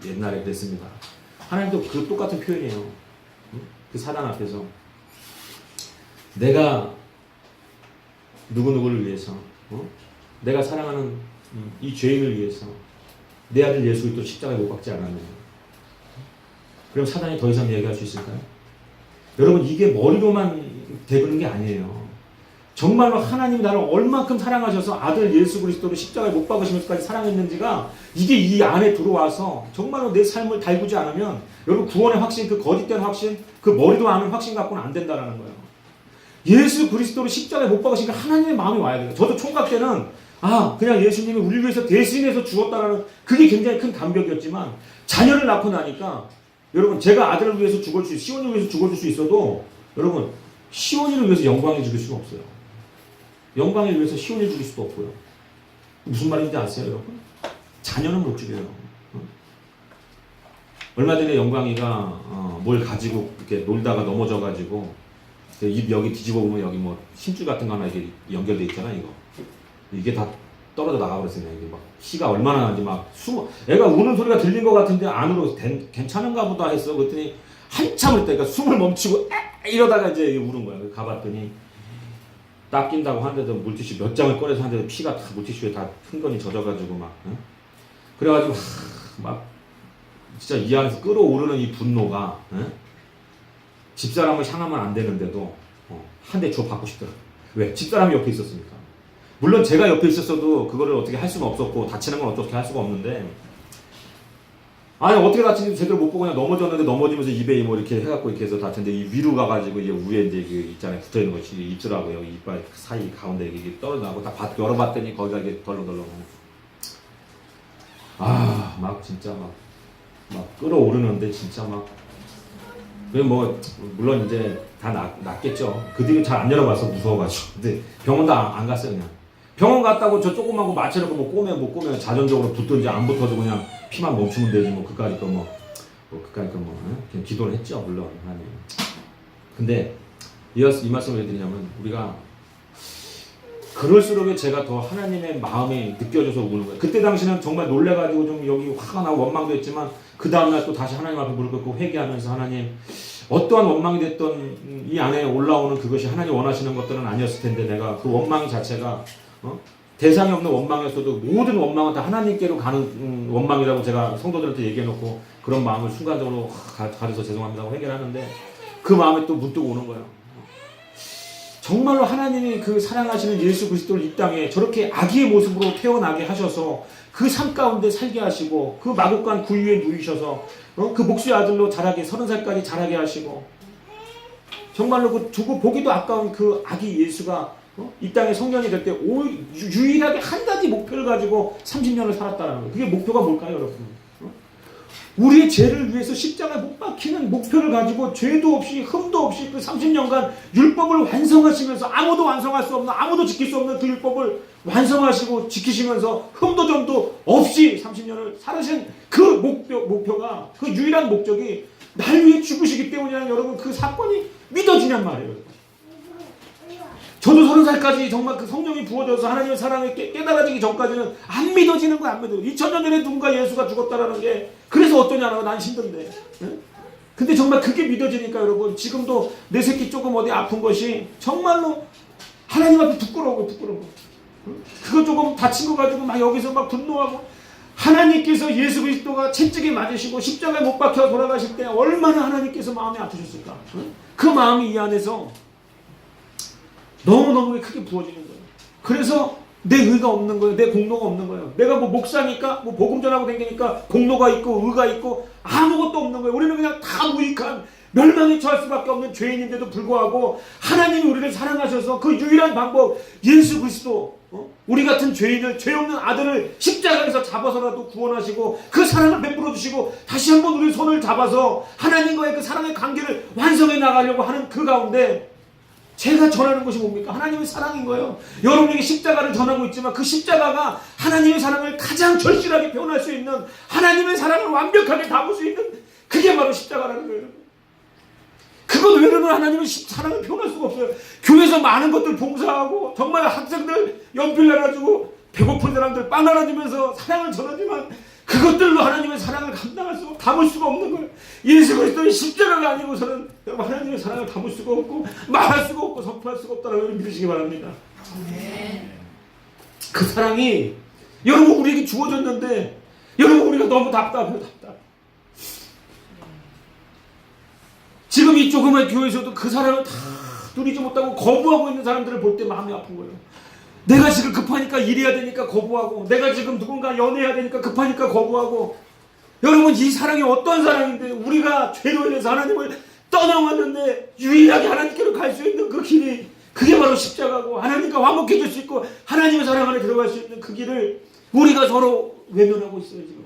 옛날에 그랬습니다. 하나님도 그 똑같은 표현이에요. 그 사단 앞에서 내가 누구누구를 위해서, 내가 사랑하는 이 죄인을 위해서 내 아들 예수 그리스도 십자가에 못 박지 않았느냐. 그럼 사단이 더 이상 얘기할 수 있을까요? 여러분 이게 머리로만 되는 게 아니에요. 정말로 하나님이 나를 얼만큼 사랑하셔서 아들 예수 그리스도를 십자가에 못 박으시면서까지 사랑했는지가 이게 이 안에 들어와서 정말로 내 삶을 달구지 않으면 여러분 구원의 확신, 그 거짓된 확신, 그 머리도 아는 확신 갖고는 안 된다는 거예요. 예수 그리스도를 십자가에 못 박으시니까 하나님의 마음이 와야 돼요. 저도 총각 때는 그냥 예수님이 우리를 위해서 대신해서 죽었다라는 그게 굉장히 큰 감격이었지만 자녀를 낳고 나니까 여러분 제가 아들을 위해서 죽을 수, 시온이를 위해서 죽어줄 수 있어도 여러분 시온이를 위해서 영광을 죽일 수는 없어요. 영광을 위해서 시온을 죽일 수도 없고요. 무슨 말인지 아세요, 여러분? 자녀는 못 죽여요. 얼마 전에 영광이가 뭘 가지고 이렇게 놀다가 넘어져가지고 입 여기 뒤집어 보면 여기 힘줄 같은 거 하나 이게 연결돼 있잖아, 이거. 이게 다 떨어져 나가버렸어요. 이게 피가 얼마나 나는지 애가 우는 소리가 들린 것 같은데 안으로 괜찮은가 보다 했어. 그랬더니 한참을 있다가 숨을 멈추고 이러다가 이제 우는 거야. 가봤더니 닦인다고 하는데도 물티슈 몇 장을 꺼내서 하는데도 피가 다 물티슈에 다 흥건히 젖어가지고 그래가지고 진짜 이 안에서 끓어오르는 이 분노가, 집사람을 향하면 안 되는데도 한 대 줘 받고 싶더라고요. 왜? 집사람이 옆에 있었으니까. 물론 제가 옆에 있었어도 그거를 어떻게 할 수는 없었고 다치는 건 어떻게 할 수가 없는데, 어떻게 다치는지 제대로 못 보고 그냥 넘어졌는데 넘어지면서 입에 이렇게 해갖고 이렇게 해서 다쳤는데 이 위로 가가지고 이제 위에 이제 그 있잖아요, 붙어있는 것이 입술하고 여기 이빨 사이 가운데 이게 떨어져나고 다 열어봤더니 거기가 이게 덜렁덜렁. 진짜 끓어오르는데 진짜 물론 이제 다 낫겠죠. 그 뒤로 잘 안 열어봐서 무서워가지고. 근데 병원도 안 갔어요, 그냥. 병원 갔다고 저 조그만 거 맞춰놓고 꼬면 자전적으로 붙든지 안 붙어도 그냥 피만 멈추면 되지 그까짓 거 그냥 기도를 했죠, 물론. 하나님. 근데 이 말씀을 왜 드리냐면 우리가 그럴수록 제가 더 하나님의 마음이 느껴져서 우는 거예요. 그때 당시는 정말 놀래가지고 좀 여기 화가 나고 원망도 했지만 그 다음날 또 다시 하나님 앞에 무릎 꿇고 회개하면서 하나님 어떠한 원망이 됐던 이 안에 올라오는 그것이 하나님 원하시는 것들은 아니었을 텐데 내가 그 원망 자체가 대상이 없는 원망이었어도 모든 원망은 다 하나님께로 가는 원망이라고 제가 성도들한테 얘기해놓고 그런 마음을 순간적으로 가려서 죄송합니다 하고 해결하는데 그 마음에 또 문득 오는 거예요. 정말로 하나님이 그 사랑하시는 예수 그리스도를 이 땅에 저렇게 아기의 모습으로 태어나게 하셔서 그 삶 가운데 살게 하시고 그 마국간 구유에 누이셔서 그 목수의 아들로 자라게 30살까지 자라게 하시고 정말로 그 두고 보기도 아까운 그 아기 예수가 이 땅에 성년이 될 때 유일하게 한 가지 목표를 가지고 30년을 살았다는 거예요. 그게 목표가 뭘까요, 여러분? 우리의 죄를 위해서 십자가에 못 박히는 목표를 가지고 죄도 없이 흠도 없이 그 30년간 율법을 완성하시면서 아무도 완성할 수 없는 아무도 지킬 수 없는 그 율법을 완성하시고 지키시면서 흠도 점도 없이 30년을 살으신 그 목표가 그 유일한 목적이 날 위해 죽으시기 때문이라는 여러분 그 사건이 믿어지냔 말이에요. 저도 30살까지 정말 그 성령이 부어져서 하나님의 사랑을 깨달아지기 전까지는 안 믿어지는 거야, 안 믿어져. 2000년 전에 누군가 예수가 죽었다라는 게 그래서 어떠냐라고 난 힘든데. 근데 정말 그게 믿어지니까 여러분 지금도 내 새끼 조금 어디 아픈 것이 정말로 하나님 앞에 부끄러워. 그거 조금 다친 거 가지고 막 여기서 막 분노하고 하나님께서 예수 그리스도가 채찍에 맞으시고 십자가에 못 박혀 돌아가실 때 얼마나 하나님께서 마음이 아프셨을까. 그 마음이 이 안에서 너무너무 크게 부어지는 거예요. 그래서 내 의가 없는 거예요. 내 공로가 없는 거예요. 내가 뭐 목사니까 뭐 복음 전하고 다니니까 공로가 있고 의가 있고 아무것도 없는 거예요. 우리는 그냥 다 무익한 멸망에 처할 수밖에 없는 죄인인데도 불구하고 하나님이 우리를 사랑하셔서 그 유일한 방법 예수 그리스도 우리 같은 죄인을 죄 없는 아들을 십자가에서 잡아서라도 구원하시고 그 사랑을 베풀어 주시고 다시 한번 우리 손을 잡아서 하나님과의 그 사랑의 관계를 완성해 나가려고 하는 그 가운데 제가 전하는 것이 뭡니까? 하나님의 사랑인 거예요. 여러분에게 십자가를 전하고 있지만 그 십자가가 하나님의 사랑을 가장 절실하게 표현할 수 있는 하나님의 사랑을 완벽하게 담을 수 있는 그게 바로 십자가라는 거예요. 그것 외로는 하나님의 사랑을 표현할 수가 없어요. 교회에서 많은 것들 봉사하고 정말 학생들 연필 나눠주고 배고픈 사람들 빵 나눠주면서 사랑을 전하지만 그것들로 하나님의 사랑을 감당할 수가 담을 수가 없는 거예요. 예수 그리스도의 십자가가 아니고서는 하나님의 사랑을 담을 수가 없고 말할 수가 없고 선포할 수가 없다는 걸 믿으시기 바랍니다. 그 사랑이 여러분 우리에게 주어졌는데 여러분 우리가 너무 답답해요. 지금 이 조그만 교회에서도 그 사랑을 다 누리지 못하고 거부하고 있는 사람들을 볼 때 마음이 아픈 거예요. 내가 지금 급하니까 일해야 되니까 거부하고 내가 지금 누군가 연애해야 되니까 급하니까 거부하고 여러분 이 사랑이 어떤 사랑인데 우리가 죄로 인해서 하나님을 떠나왔는데 유일하게 하나님께로 갈 수 있는 그 길이 그게 바로 십자가고 하나님과 화목해질 수 있고 하나님의 사랑 안에 들어갈 수 있는 그 길을 우리가 서로 외면하고 있어요 지금.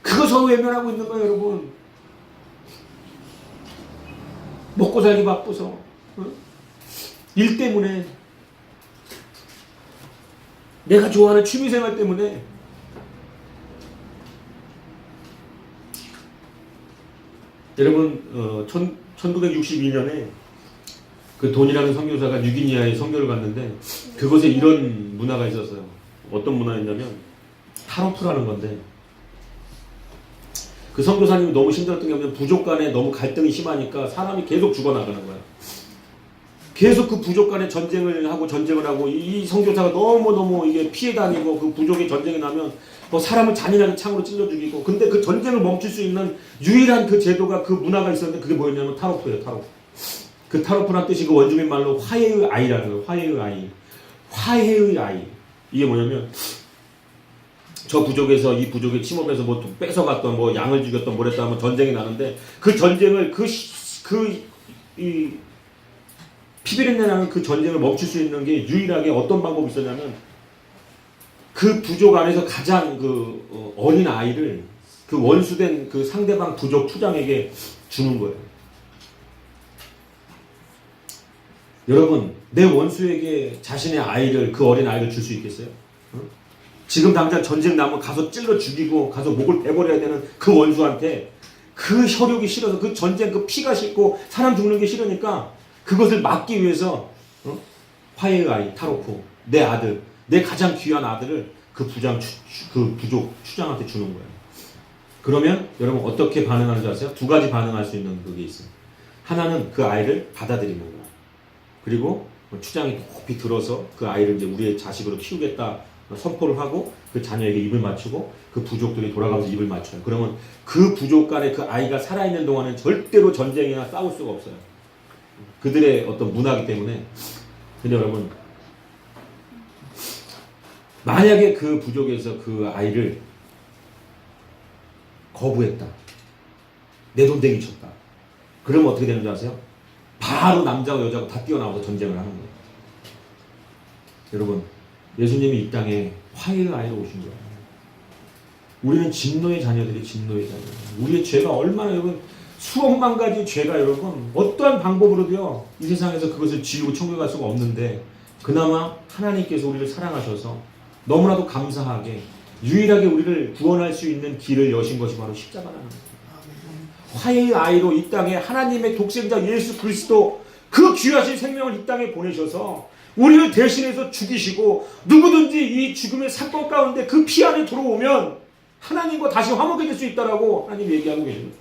그거 서로 외면하고 있는 거예요 여러분. 먹고 살기 바쁘서 일 때문에 내가 좋아하는 취미생활 때문에 여러분 1962년에 그 돈이라는 선교사가 뉴기니아에 선교를 갔는데 그곳에 이런 문화가 있었어요. 어떤 문화였냐면 타로프라는 건데 그 선교사님이 너무 힘들었던 게 뭐냐면 부족 간에 너무 갈등이 심하니까 사람이 계속 죽어나가는 거야. 계속 그 부족 간에 전쟁을 하고 이 선교사가 너무너무 이게 피해 다니고 그 부족이 전쟁이 나면 뭐 사람을 잔인하게 창으로 찔러 죽이고 근데 그 전쟁을 멈출 수 있는 유일한 그 제도가 그 문화가 있었는데 그게 뭐였냐면 타로프예요. 타로프. 그 타로프란 뜻이 그 원주민 말로 화해의 아이라는 거예요. 화해의 아이. 화해의 아이. 이게 뭐냐면 저 부족에서 이 부족의 침범해서 뭐 뺏어갔던 뭐 양을 죽였던 뭐랬다 하면 전쟁이 나는데 그 전쟁을 피비린내나는 그 전쟁을 멈출 수 있는 게 유일하게 어떤 방법이 있었냐면 그 부족 안에서 가장 그 어린 아이를 그 원수된 그 상대방 부족 투장에게 주는 거예요. 여러분 내 원수에게 자신의 아이를 그 어린 아이를 줄 수 있겠어요? 지금 당장 전쟁 나면 가서 찔러 죽이고 가서 목을 베버려야 되는 그 원수한테 그 혈육이 싫어서 그 전쟁 그 피가 싫고 사람 죽는 게 싫으니까 그것을 막기 위해서 화해의 아이 타로프 내 아들 내 가장 귀한 아들을 그 부족 추장한테 주는 거예요. 그러면 여러분 어떻게 반응하는 줄 아세요? 두 가지 반응할 수 있는 그게 있어요. 하나는 그 아이를 받아들이는 거야. 그리고 추장이 높이 들어서 그 아이를 이제 우리의 자식으로 키우겠다 선포를 하고 그 자녀에게 입을 맞추고 그 부족들이 돌아가면서 입을 맞춰요. 그러면 그 부족 간에 그 아이가 살아있는 동안은 절대로 전쟁이나 싸울 수가 없어요. 그들의 어떤 문화이기 때문에. 근데 여러분, 만약에 그 부족에서 그 아이를 거부했다, 내돈댕이 쳤다, 그러면 어떻게 되는 줄 아세요? 바로 남자와 여자가 다 뛰어나와서 전쟁을 하는 거예요. 여러분, 예수님이 이 땅에 화해의 아이로 오신 거예요. 우리는 진노의 자녀들이 진노의 자녀. 우리의 죄가 얼마나 여러분 수억만 가지 죄가 여러분 어떠한 방법으로도요 이 세상에서 그것을 지우고 천국에 갈 수가 없는데 그나마 하나님께서 우리를 사랑하셔서 너무나도 감사하게 유일하게 우리를 구원할 수 있는 길을 여신 것이 바로 십자가라는 거예요. 화해의 아이로 이 땅에 하나님의 독생자 예수 그리스도 그 귀하신 생명을 이 땅에 보내셔서 우리를 대신해서 죽이시고 누구든지 이 죽음의 사건 가운데 그 피 안에 들어오면 하나님과 다시 화목해 질 수 있다라고 하나님 얘기하고 계십니다.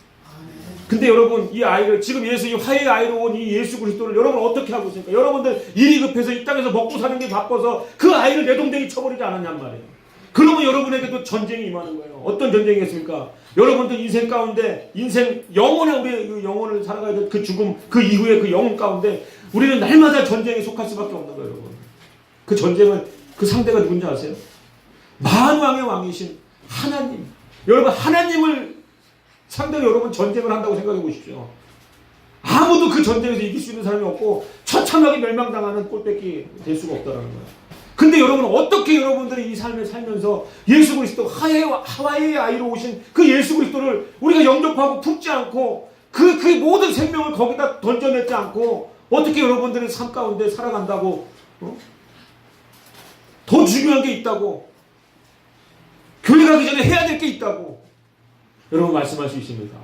근데 여러분 이 아이를 지금 예수 이 화해의 아이로 온 이 예수 그리스도를 여러분 어떻게 하고 있습니까? 여러분들 일이 급해서 이 땅에서 먹고 사는 게 바빠서 그 아이를 내동댕이 쳐버리지 않았냔 말이에요. 그러면 여러분에게도 전쟁이 임하는 거예요. 어떤 전쟁이겠습니까? 여러분들 인생 가운데 인생 영원한 우리의 그 영혼을 살아가야 될 그 죽음 그 이후의 그 영혼 가운데 우리는 날마다 전쟁에 속할 수밖에 없는 거예요. 여러분. 그 전쟁은 그 상대가 누군지 아세요? 만왕의 왕이신 하나님. 여러분 하나님을 상대로 여러분 전쟁을 한다고 생각해 보십시오. 아무도 그 전쟁에서 이길 수 있는 사람이 없고 처참하게 멸망당하는 꼴밖에 될 수가 없다는 거예요. 근데 여러분 어떻게 여러분들이 이 삶을 살면서 예수 그리스도 화해의 아이로 오신 그 예수 그리스도를 우리가 영접하고 품지 않고 그 모든 생명을 거기다 던져내지 않고 어떻게 여러분들의 삶 가운데 살아간다고 더 중요한 게 있다고 교회 가기 전에 해야 될 게 있다고 여러분 말씀할 수 있습니다.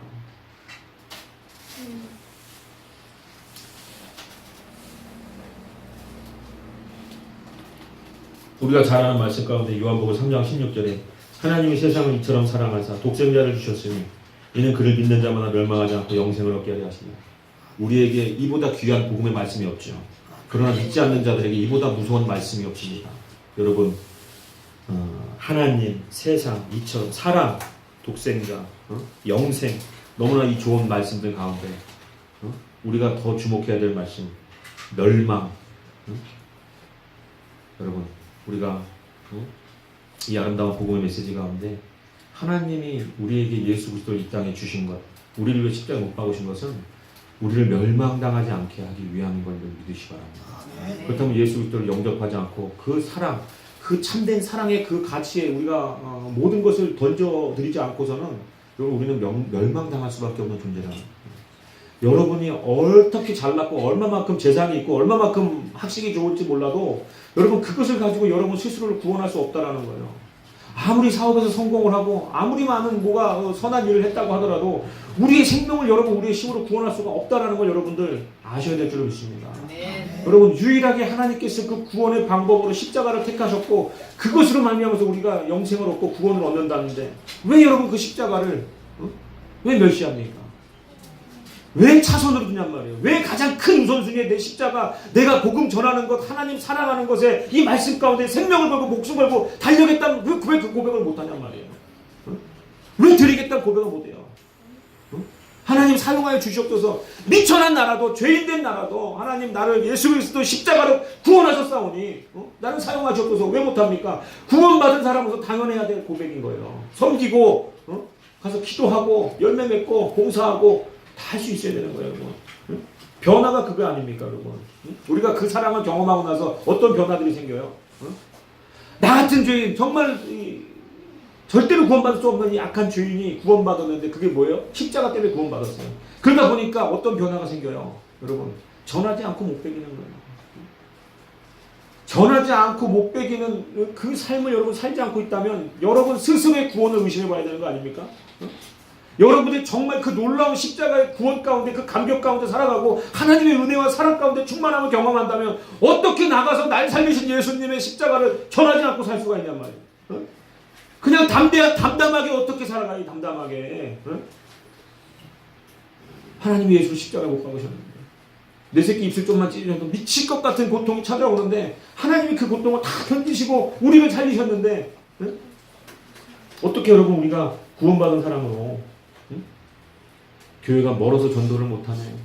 우리가 잘 아는 말씀 가운데 요한복음 3장 16절에 하나님이 세상을 이처럼 사랑하사 독생자를 주셨으니 이는 그를 믿는 자마다 멸망하지 않고 영생을 얻게 하려 하시니 우리에게 이보다 귀한 복음의 말씀이 없죠. 그러나 믿지 않는 자들에게 이보다 무서운 말씀이 없습니다. 여러분 하나님, 세상, 이처럼 사랑, 독생자, 영생 너무나 이 좋은 말씀들 가운데 우리가 더 주목해야 될 말씀 멸망 여러분 우리가 이 아름다운 복음의 메시지 가운데 하나님이 우리에게 예수 그리스도를 이 땅에 주신 것 우리를 위해 십자가에 못 박으신 것은 우리를 멸망당하지 않게 하기 위함인 걸 믿으시기 바랍니다. 그렇다면 예수 그리스도를 영접하지 않고 그 사랑 그 참된 사랑의 그 가치에 우리가 모든 것을 던져드리지 않고서는 우리는 멸망당할 수밖에 없는 존재라는 거예요. 여러분이 어떻게 잘났고 얼마만큼 재산이 있고 얼마만큼 학식이 좋을지 몰라도 여러분 그것을 가지고 여러분 스스로를 구원할 수 없다라는 거예요. 아무리 사업에서 성공을 하고 아무리 많은 뭐가 선한 일을 했다고 하더라도 우리의 생명을 여러분 우리의 힘으로 구원할 수가 없다라는 걸 여러분들 아셔야 될 줄 믿습니다. 네. 여러분 유일하게 하나님께서 그 구원의 방법으로 십자가를 택하셨고 그것으로 말미암아서 우리가 영생을 얻고 구원을 얻는다는데 왜 여러분 그 십자가를 왜 멸시합니까? 왜 차선으로 두냔 말이에요. 왜 가장 큰 우선순위에 내 십자가 내가 복음 전하는 것 하나님 사랑하는 것에 이 말씀 가운데 생명을 걸고 목숨 걸고 달려겠다는 왜 그 고백을 못하냔 말이에요. 왜 드리겠다는 고백을 못해요. 하나님 사용하여 주시옵소서. 미천한 나라도 죄인된 나라도 하나님 나를 예수 그리스도 십자가로 구원하셨사오니 나를 사용하시옵소서. 왜 못합니까? 구원받은 사람으로서 당연해야 될 고백인 거예요. 섬기고 가서 기도하고 열매 맺고 봉사하고 다 할 수 있어야 되는 거예요. 여러분. 변화가 그거 아닙니까 여러분? 우리가 그 사랑을 경험하고 나서 어떤 변화들이 생겨요? 나 같은 죄인 정말 절대로 구원받을 수 없는 이 악한 죄인이 구원받았는데 그게 뭐예요? 십자가 때문에 구원받았어요. 그러다 보니까 어떤 변화가 생겨요? 여러분 전하지 않고 못 베기는 거예요. 전하지 않고 못 베기는 그 삶을 여러분 살지 않고 있다면 여러분 스스로의 구원을 의심해 봐야 되는 거 아닙니까? 여러분이 정말 그 놀라운 십자가의 구원 가운데 그 감격 가운데 살아가고 하나님의 은혜와 사랑 가운데 충만함을 경험한다면 어떻게 나가서 날 살리신 예수님의 십자가를 전하지 않고 살 수가 있냔 말이에요. 그냥 담담하게 어떻게 살아가니 담담하게. 응? 하나님이 예수를 십자가에 못 박으셨는데 내 새끼 입술 좀만 찢어져도 미칠 것 같은 고통이 찾아오는데 하나님이 그 고통을 다 견디시고 우리를 살리셨는데 응? 어떻게 여러분 우리가 구원받은 사람으로 응? 교회가 멀어서 전도를 못하네.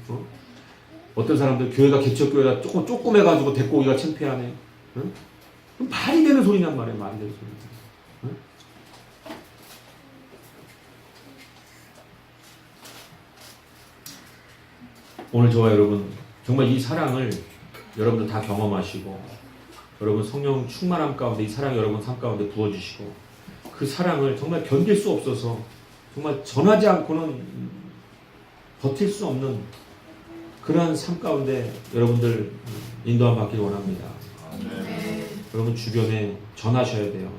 어떤 사람들 교회가 개척교회가 조그매가지고 데리고 오기가 창피하네. 응? 말이 되는 소리냔 말이야. 말이 되는 소리. 응? 오늘 저와 여러분 정말 이 사랑을 여러분들 다 경험하시고 여러분 성령 충만함 가운데 이 사랑 여러분 삶 가운데 부어주시고 그 사랑을 정말 견딜 수 없어서 정말 전하지 않고는 버틸 수 없는 그러한 삶 가운데 여러분들 인도함 받기를 원합니다. 여러분 주변에 전하셔야 돼요.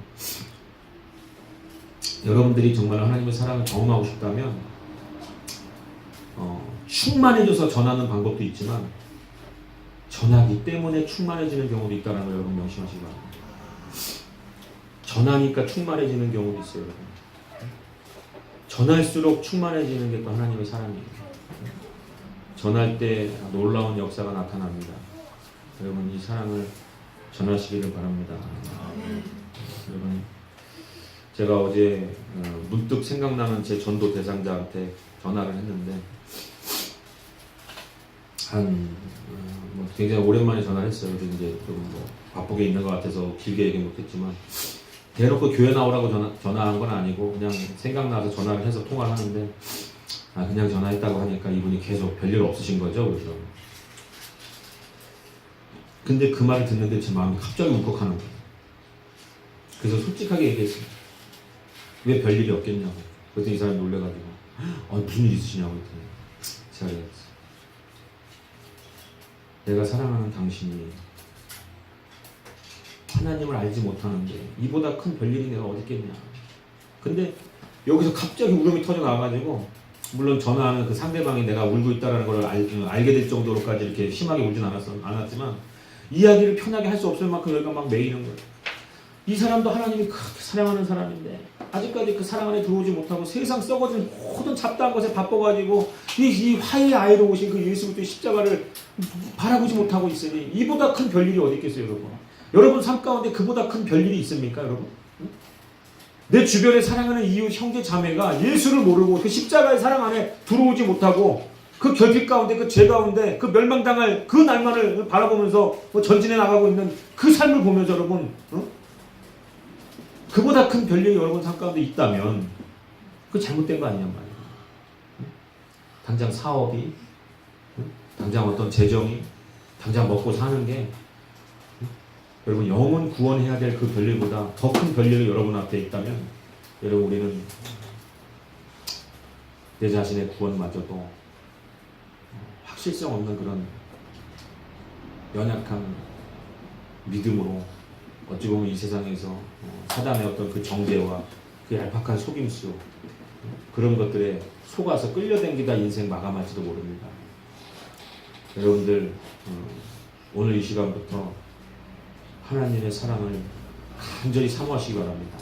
여러분들이 정말 하나님의 사랑을 경험하고 싶다면 충만해져서 전하는 방법도 있지만 전하기 때문에 충만해지는 경우도 있다는 걸 여러분 명심하시기 바랍니다. 전하니까 충만해지는 경우도 있어요. 여러분. 전할수록 충만해지는 게 또 하나님의 사랑이에요. 전할 때 놀라운 역사가 나타납니다. 여러분 이 사랑을 전하시기를 바랍니다. 여러분 제가 어제 문득 생각나는 제 전도 대상자한테 전화를 했는데 굉장히 오랜만에 전화를 했어요. 이제 좀 바쁘게 있는 것 같아서 길게 얘기 못했지만 대놓고 교회 나오라고 전화한 건 아니고 그냥 생각나서 전화를 해서 통화를 하는데 그냥 전화했다고 하니까 이분이 계속 별일 없으신 거죠. 그래서 근데 그 말을 듣는데 제 마음이 갑자기 울컥하는 거예요. 그래서 솔직하게 얘기했어요. 왜 별일이 없겠냐고. 그랬더니 이 사람이 놀래가지고 무슨 일 있으시냐고 했더니 제가 그랬어요. 내가 사랑하는 당신이 하나님을 알지 못하는데 이보다 큰 별일이 내가 어디 있겠냐. 근데 여기서 갑자기 울음이 터져 나와가지고 물론 전화하는 그 상대방이 내가 울고 있다는 걸 알게 될 정도로까지 이렇게 심하게 울진 않았지만 이야기를 편하게 할 수 없을 만큼 여기가 막 메이는 거예요. 이 사람도 하나님이 그렇게 사랑하는 사람인데 아직까지 그 사랑 안에 들어오지 못하고 세상 썩어진 모든 잡다한 것에 바빠가지고 이 화해의 아이로 오신 그 예수 그리스도의 십자가를 바라보지 못하고 있으니 이보다 큰 별일이 어디 있겠어요, 여러분? 여러분 삶 가운데 그보다 큰 별일이 있습니까, 여러분? 내 주변에 사랑하는 이웃 형제 자매가 예수를 모르고 그 십자가의 사랑 안에 들어오지 못하고 그 결핍 가운데 그 죄 가운데 그 멸망당할 그 날만을 바라보면서 전진해 나가고 있는 그 삶을 보면서 여러분 그보다 큰 별일이 여러분 삶 가운데 있다면 그 잘못된 거 아니냔 말이에요. 당장 사업이 당장 어떤 재정이 당장 먹고 사는 게 여러분 영혼 구원해야 될 그 별일보다 더 큰 별일이 여러분 앞에 있다면 여러분 우리는 내 자신의 구원마저도 확실성 없는 그런 연약한 믿음으로 어찌 보면 이 세상에서 사단의 어떤 그 정죄와 그 얄팍한 속임수 그런 것들에 속아서 끌려다니다 인생 마감할지도 모릅니다. 여러분들 오늘 이 시간부터 하나님의 사랑을 간절히 사모하시기 바랍니다.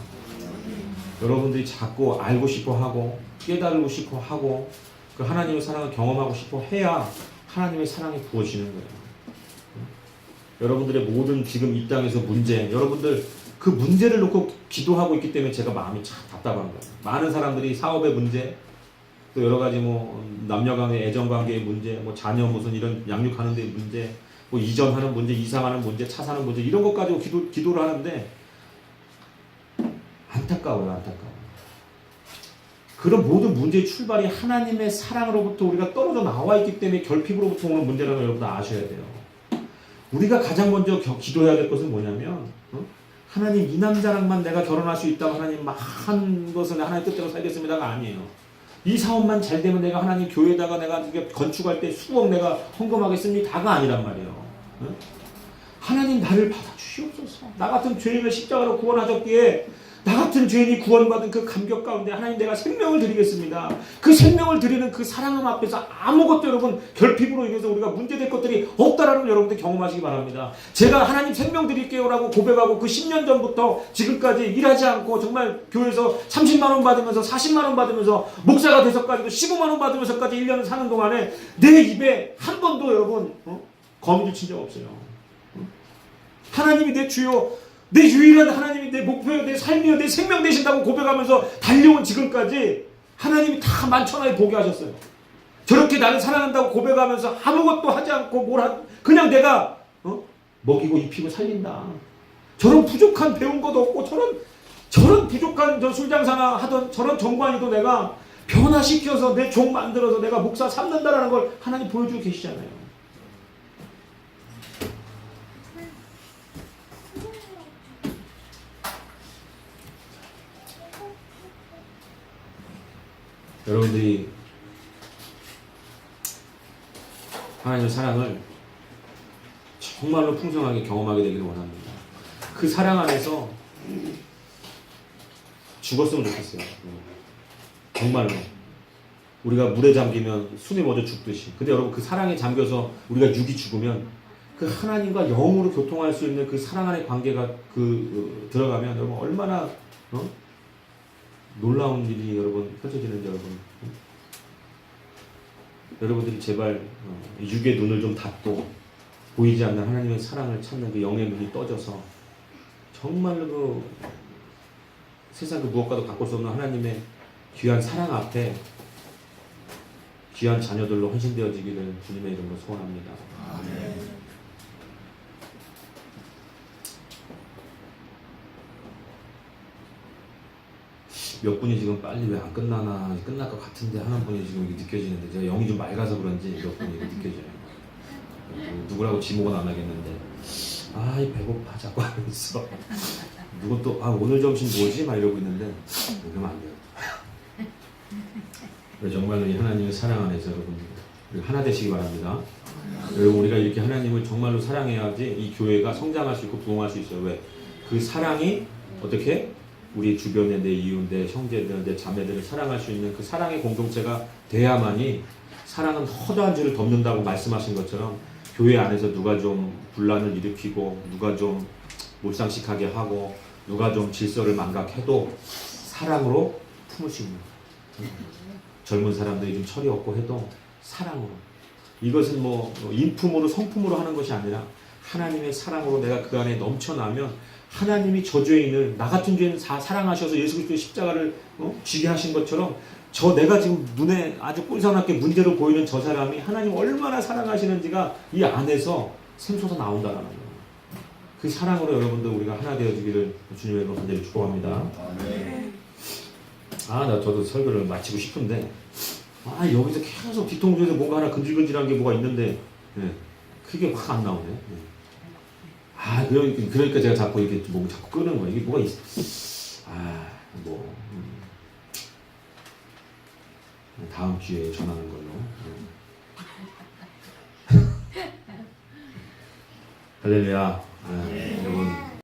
여러분들이 자꾸 알고 싶어 하고 깨달고 싶어 하고 그 하나님의 사랑을 경험하고 싶어 해야 하나님의 사랑이 부어지는 거예요. 여러분들의 모든 지금 이 땅에서 문제, 여러분들 그 문제를 놓고 기도하고 있기 때문에 제가 마음이 참 답답한 거예요. 많은 사람들이 사업의 문제, 또 여러 가지 남녀간의 애정관계의 문제, 자녀 무슨 이런 양육하는 데 문제, 이전하는 문제, 이사하는 문제, 차 사는 문제 이런 것 가지고 기도를 하는데 안타까워요. 그런 모든 문제의 출발이 하나님의 사랑으로부터 우리가 떨어져 나와 있기 때문에 결핍으로부터 오는 문제라는 걸 여러분들 아셔야 돼요. 우리가 가장 먼저 기도해야 될 것은 뭐냐면 하나님 이 남자랑만 내가 결혼할 수 있다고 하나님 한 것은 하나님 뜻대로 살겠습니다가 아니에요. 이 사업만 잘 되면 내가 하나님 교회에다가 내가 건축할 때 수억 내가 헌금하겠습니다가 아니란 말이에요. 하나님 나를 받아주시옵소서. 나 같은 죄인을 십자가로 구원하셨기에 나 같은 죄인이 구원받은 그 감격 가운데 하나님 내가 생명을 드리겠습니다. 그 생명을 드리는 그 사랑함 앞에서 아무것도 여러분 결핍으로 인해서 우리가 문제될 것들이 없다라는 걸 여러분들 경험하시기 바랍니다. 제가 하나님 생명 드릴게요라고 고백하고 그 10년 전부터 지금까지 일하지 않고 정말 교회에서 30만 원 받으면서 40만 원 받으면서 목사가 돼서까지도 15만 원 받으면서까지 1년을 사는 동안에 내 입에 한 번도 여러분 거미줄 친 적 없어요. 하나님이 내 주요 내 유일한 하나님이 내 목표요 내 삶이요 내 생명 되신다고 고백하면서 달려온 지금까지 하나님이 다 만천하에 보게 하셨어요. 저렇게 나를 사랑한다고 고백하면서 아무것도 하지 않고 그냥 내가 먹이고 입히고 살린다. 저런 부족한 배운 것도 없고 저런 부족한 저 술장사나 하던 저런 정관이도 내가 변화시켜서 내 종 만들어서 내가 목사 삼는다라는 걸 하나님 보여주고 계시잖아요. 여러분들이 하나님의 사랑을 정말로 풍성하게 경험하게 되기를 원합니다. 그 사랑 안에서 죽었으면 좋겠어요. 정말로. 우리가 물에 잠기면 숨이 멎어 죽듯이. 근데 여러분 그 사랑에 잠겨서 우리가 육이 죽으면 그 하나님과 영으로 교통할 수 있는 그 사랑 안의 관계가 들어가면 여러분 얼마나 놀라운 일이 여러분 펼쳐지는지 여러분들이 제발 육의 눈을 좀 닫고 보이지 않는 하나님의 사랑을 찾는 그 영의 눈이 떠져서 정말로 그 세상 그 무엇과도 바꿀 수 없는 하나님의 귀한 사랑 앞에 귀한 자녀들로 헌신되어지기를 주님의 이름으로 소원합니다. 아멘. 몇 분이 지금 빨리 왜 안 끝나나 끝날 것 같은데 하는 분이 지금 이게 느껴지는데 제가 영이 좀 맑아서 그런지 몇 분이 느껴져요. 누구라고 지목은 안 하겠는데 이 배고파 자꾸 하면서 누군 또 오늘 점심 뭐지? 막 이러고 있는데 그러면 안 돼요. 정말로 이 하나님의 사랑 안에서 여러분 하나 되시기 바랍니다. 여러분 우리가 이렇게 하나님을 정말로 사랑해야지 이 교회가 성장할 수 있고 부흥할 수 있어요. 왜? 그 사랑이 어떻게? 우리 주변에 내 이웃, 내 형제들, 내 자매들을 사랑할 수 있는 그 사랑의 공동체가 돼야만이 사랑은 허다한 죄를 덮는다고 말씀하신 것처럼 교회 안에서 누가 좀 분란을 일으키고 누가 좀 몰상식하게 하고 누가 좀 질서를 망각해도 사랑으로 품을 수 있는 젊은 사람들이 좀 철이 없고 해도 사랑으로 이것은 뭐 인품으로 성품으로 하는 것이 아니라 하나님의 사랑으로 내가 그 안에 넘쳐나면 하나님이 저 죄인을 나 같은 죄인을 사랑하셔서 예수 그리스도의 십자가를 지게 하신 것처럼 내가 지금 눈에 아주 꼴사납게 문제로 보이는 저 사람이 하나님 얼마나 사랑하시는지가 이 안에서 샘솟아 나온다는 거예요. 그 사랑으로 여러분들 우리가 하나 되어지기를 주님의 이름으로 간절히 축복합니다. 저도 설교를 마치고 싶은데 여기서 계속 뒤통수에서 뭔가 하나 근질근질한 게 뭐가 있는데 그게 확 안 나오네. 그러니까 제가 자꾸 이렇게 뭐 자꾸 끄는 거예요. 이게 뭐가 다음 기회에 전하는 걸로. 할렐루야. 여러분